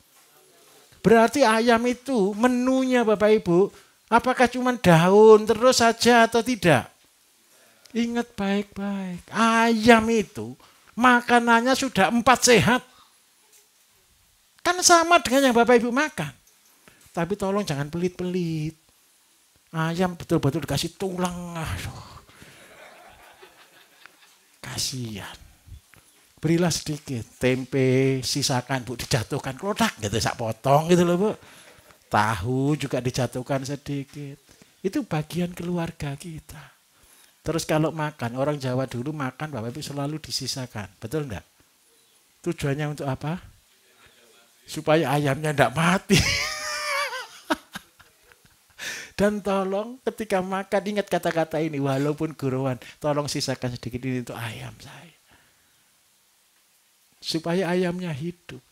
Berarti ayam itu menunya Bapak Ibu, apakah cuma daun terus saja atau tidak? Ingat baik-baik, ayam itu makanannya sudah 4 sehat. Kan sama dengan yang Bapak Ibu makan. Tapi tolong jangan pelit-pelit. Ayam betul-betul dikasih tulang. Aduh. Kasihan. Berilah sedikit. Tempe sisakan Bu, dijatuhkan kotak gitu, sak potong gitu loh Bu. Tahu juga dijatuhkan sedikit. Itu bagian keluarga kita. Terus kalau makan, orang Jawa dulu makan Bapak Ibu selalu disisakan. Betul enggak? Tujuannya untuk apa? Supaya ayamnya enggak mati. Dan tolong ketika makan ingat kata-kata ini. Walaupun guruan, tolong sisakan sedikit ini untuk ayam saya. Supaya ayamnya hidup.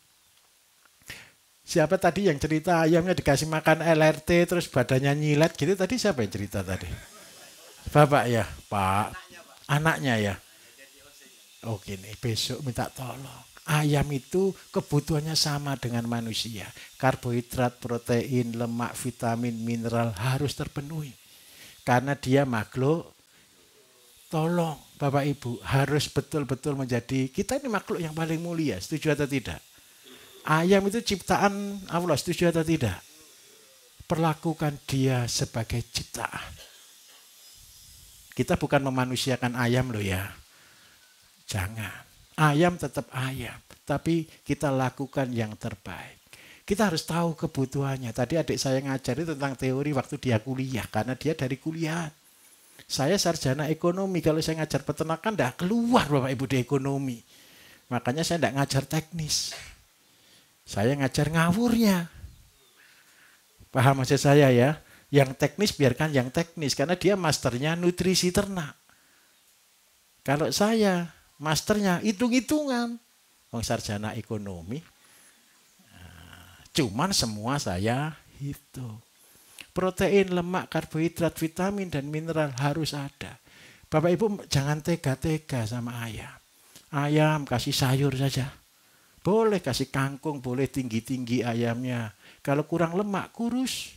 Siapa tadi yang cerita ayamnya dikasih makan LRT terus badannya nyilet gitu? Tadi siapa yang cerita tadi? Bapak ya, Pak. Anaknya ya. Oh gini, besok minta tolong. Ayam itu kebutuhannya sama dengan manusia. Karbohidrat, protein, lemak, vitamin, mineral harus terpenuhi. Karena dia makhluk tolong. Bapak Ibu harus betul-betul menjadi, kita ini makhluk yang paling mulia. Setuju atau tidak? Ayam itu ciptaan Allah. Setuju atau tidak? Perlakukan dia sebagai ciptaan. Kita bukan memanusiakan ayam loh ya. Jangan. Ayam tetap ayam. Tapi kita lakukan yang terbaik. Kita harus tahu kebutuhannya. Tadi adik saya ngajari tentang teori waktu dia kuliah. Karena dia dari kuliah. Saya sarjana ekonomi. Kalau saya ngajar peternakan tidak keluar Bapak Ibu di ekonomi. Makanya saya tidak ngajar teknis. Saya ngajar ngawurnya. Paham maksud saya ya? Yang teknis biarkan yang teknis. Karena dia masternya nutrisi ternak. Kalau saya masternya hitung-hitungan. Wong sarjana ekonomi. Cuman semua saya hitung. Protein, lemak, karbohidrat, vitamin, dan mineral harus ada. Bapak Ibu jangan tega-tega sama ayam. Ayam kasih sayur saja. Boleh kasih kangkung, boleh tinggi-tinggi ayamnya. Kalau kurang lemak, kurus.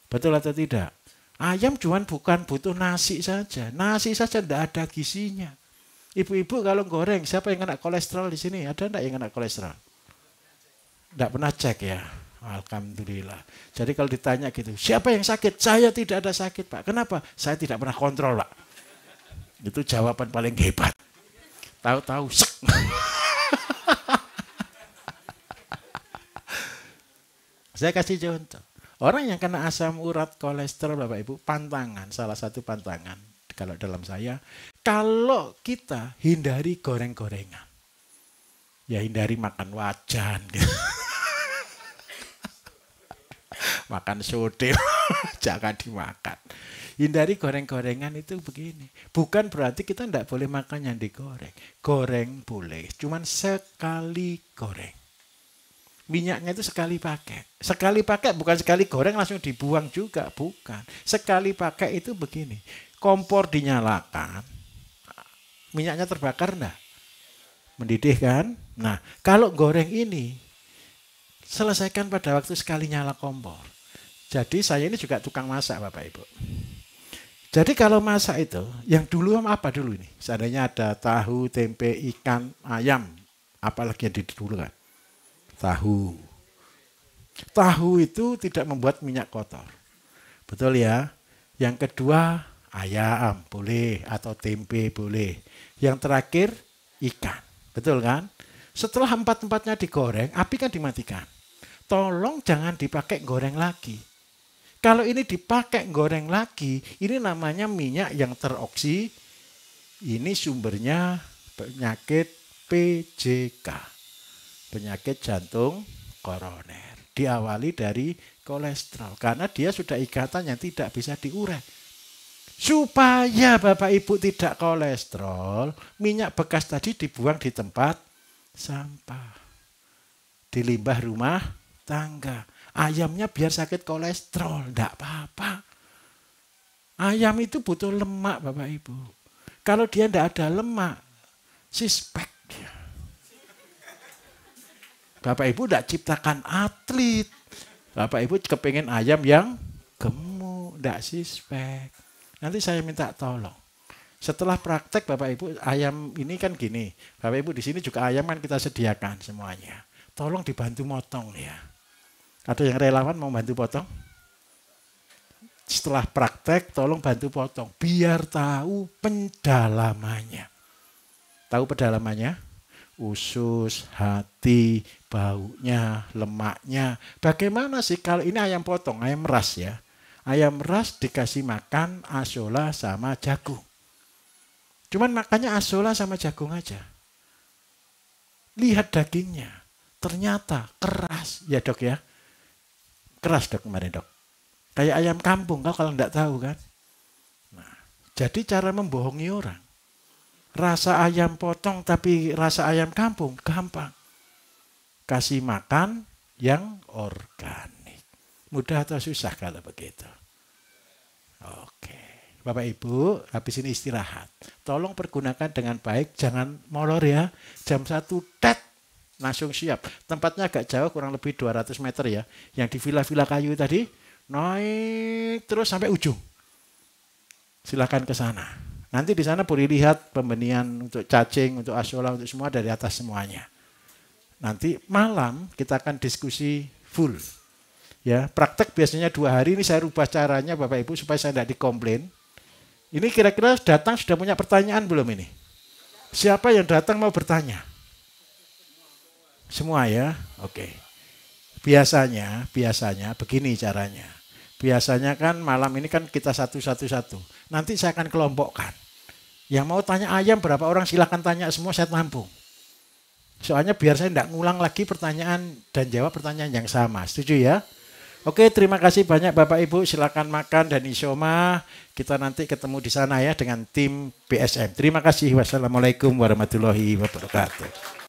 Betul atau tidak? Ayam cuman bukan butuh nasi saja. Nasi saja tidak ada gizinya. Ibu-ibu kalau goreng, siapa yang kena kolesterol di sini? Ada enggak yang kena kolesterol? Tidak pernah cek ya. Alhamdulillah. Jadi kalau ditanya gitu, siapa yang sakit? Saya tidak ada sakit Pak. Kenapa? Saya tidak pernah kontrol Pak. Itu jawaban paling hebat. Tahu-tahu sek. Saya kasih contoh. Orang yang kena asam urat, kolesterol Bapak Ibu, pantangan, salah satu pantangan. Kalau dalam saya, kalau kita hindari goreng-gorengan. Ya hindari makan wajan. Gitu. Makan soto, jangan dimakan. Hindari goreng-gorengan itu begini. Bukan berarti kita tidak boleh makan yang digoreng. Goreng boleh, cuman sekali goreng. Minyaknya itu sekali pakai. Sekali pakai bukan sekali goreng langsung dibuang juga, bukan. Sekali pakai itu begini. Kompor dinyalakan, minyaknya terbakar enggak? Mendidih kan? Nah, kalau goreng ini selesaikan pada waktu sekali nyala kompor. Jadi saya ini juga tukang masak Bapak Ibu. Jadi kalau masak itu, yang dulu apa dulu ini? Seandainya ada tahu, tempe, ikan, ayam. Apalagi yang dulu kan? Tahu. Tahu itu tidak membuat minyak kotor. Betul ya? Yang kedua, ayam boleh atau tempe boleh. Yang terakhir, ikan. Betul kan? Setelah empat-empatnya digoreng, api kan dimatikan. Tolong jangan dipakai goreng lagi. Kalau ini dipakai goreng lagi, ini namanya minyak yang teroksi. Ini sumbernya penyakit PJK. Penyakit jantung koroner. Diawali dari kolesterol. Karena dia sudah ikatan yang tidak bisa diurai. Supaya Bapak Ibu tidak kolesterol, minyak bekas tadi dibuang di tempat sampah. Di limbah rumah tangga. Ayamnya biar sakit kolesterol, tidak apa-apa. Ayam itu butuh lemak Bapak Ibu. Kalau dia tidak ada lemak, suspek dia. Bapak Ibu tidak ciptakan atlet. Bapak Ibu kepengen ayam yang gemuk, tidak suspek. Nanti saya minta tolong. Setelah praktek Bapak Ibu, ayam ini kan gini. Bapak Ibu di sini juga ayam kan kita sediakan semuanya. Tolong dibantu motong ya. Ada yang relawan mau bantu potong? Setelah praktek tolong bantu potong. Biar tahu pendalamannya. Tahu pendalamannya? Usus, hati, baunya, lemaknya. Bagaimana sih kalau ini ayam potong, ayam ras ya. Ayam ras dikasih makan asola sama jagung. Cuman makannya asola sama jagung aja. Lihat dagingnya. Ternyata keras. Ya dok ya. Keras dok kemarin dok. Kayak ayam kampung kalau enggak tahu kan. Nah, jadi cara membohongi orang. Rasa ayam potong tapi rasa ayam kampung gampang. Kasih makan yang organik. Mudah atau susah kalau begitu? Oke. Bapak Ibu habis ini istirahat. tolong pergunakan dengan baik, jangan molor ya. Jam 1 tet langsung siap. Tempatnya agak jauh, kurang lebih 200 meter ya. Yang di villa-villa kayu tadi, naik terus sampai ujung. Silakan ke sana. Nanti di sana boleh lihat pembenihan untuk cacing, untuk asola, untuk semua dari atas semuanya. Nanti malam kita akan diskusi full. Ya, praktek biasanya 2 hari, ini saya rubah caranya Bapak Ibu supaya saya tidak dikomplain. Ini kira-kira datang sudah punya pertanyaan belum ini? Siapa yang datang mau bertanya? Semua ya? Oke. Biasanya begini caranya. Biasanya kan malam ini kan kita satu. Nanti saya akan kelompokkan. Yang mau tanya ayam berapa orang silakan tanya semua, saya tampung. Soalnya biar saya tidak ngulang lagi pertanyaan dan jawab pertanyaan yang sama. Setuju ya? Oke, terima kasih banyak Bapak Ibu. Silakan makan dan isyoma. Kita nanti ketemu di sana ya dengan tim BSM. Terima kasih. Wassalamualaikum warahmatullahi wabarakatuh.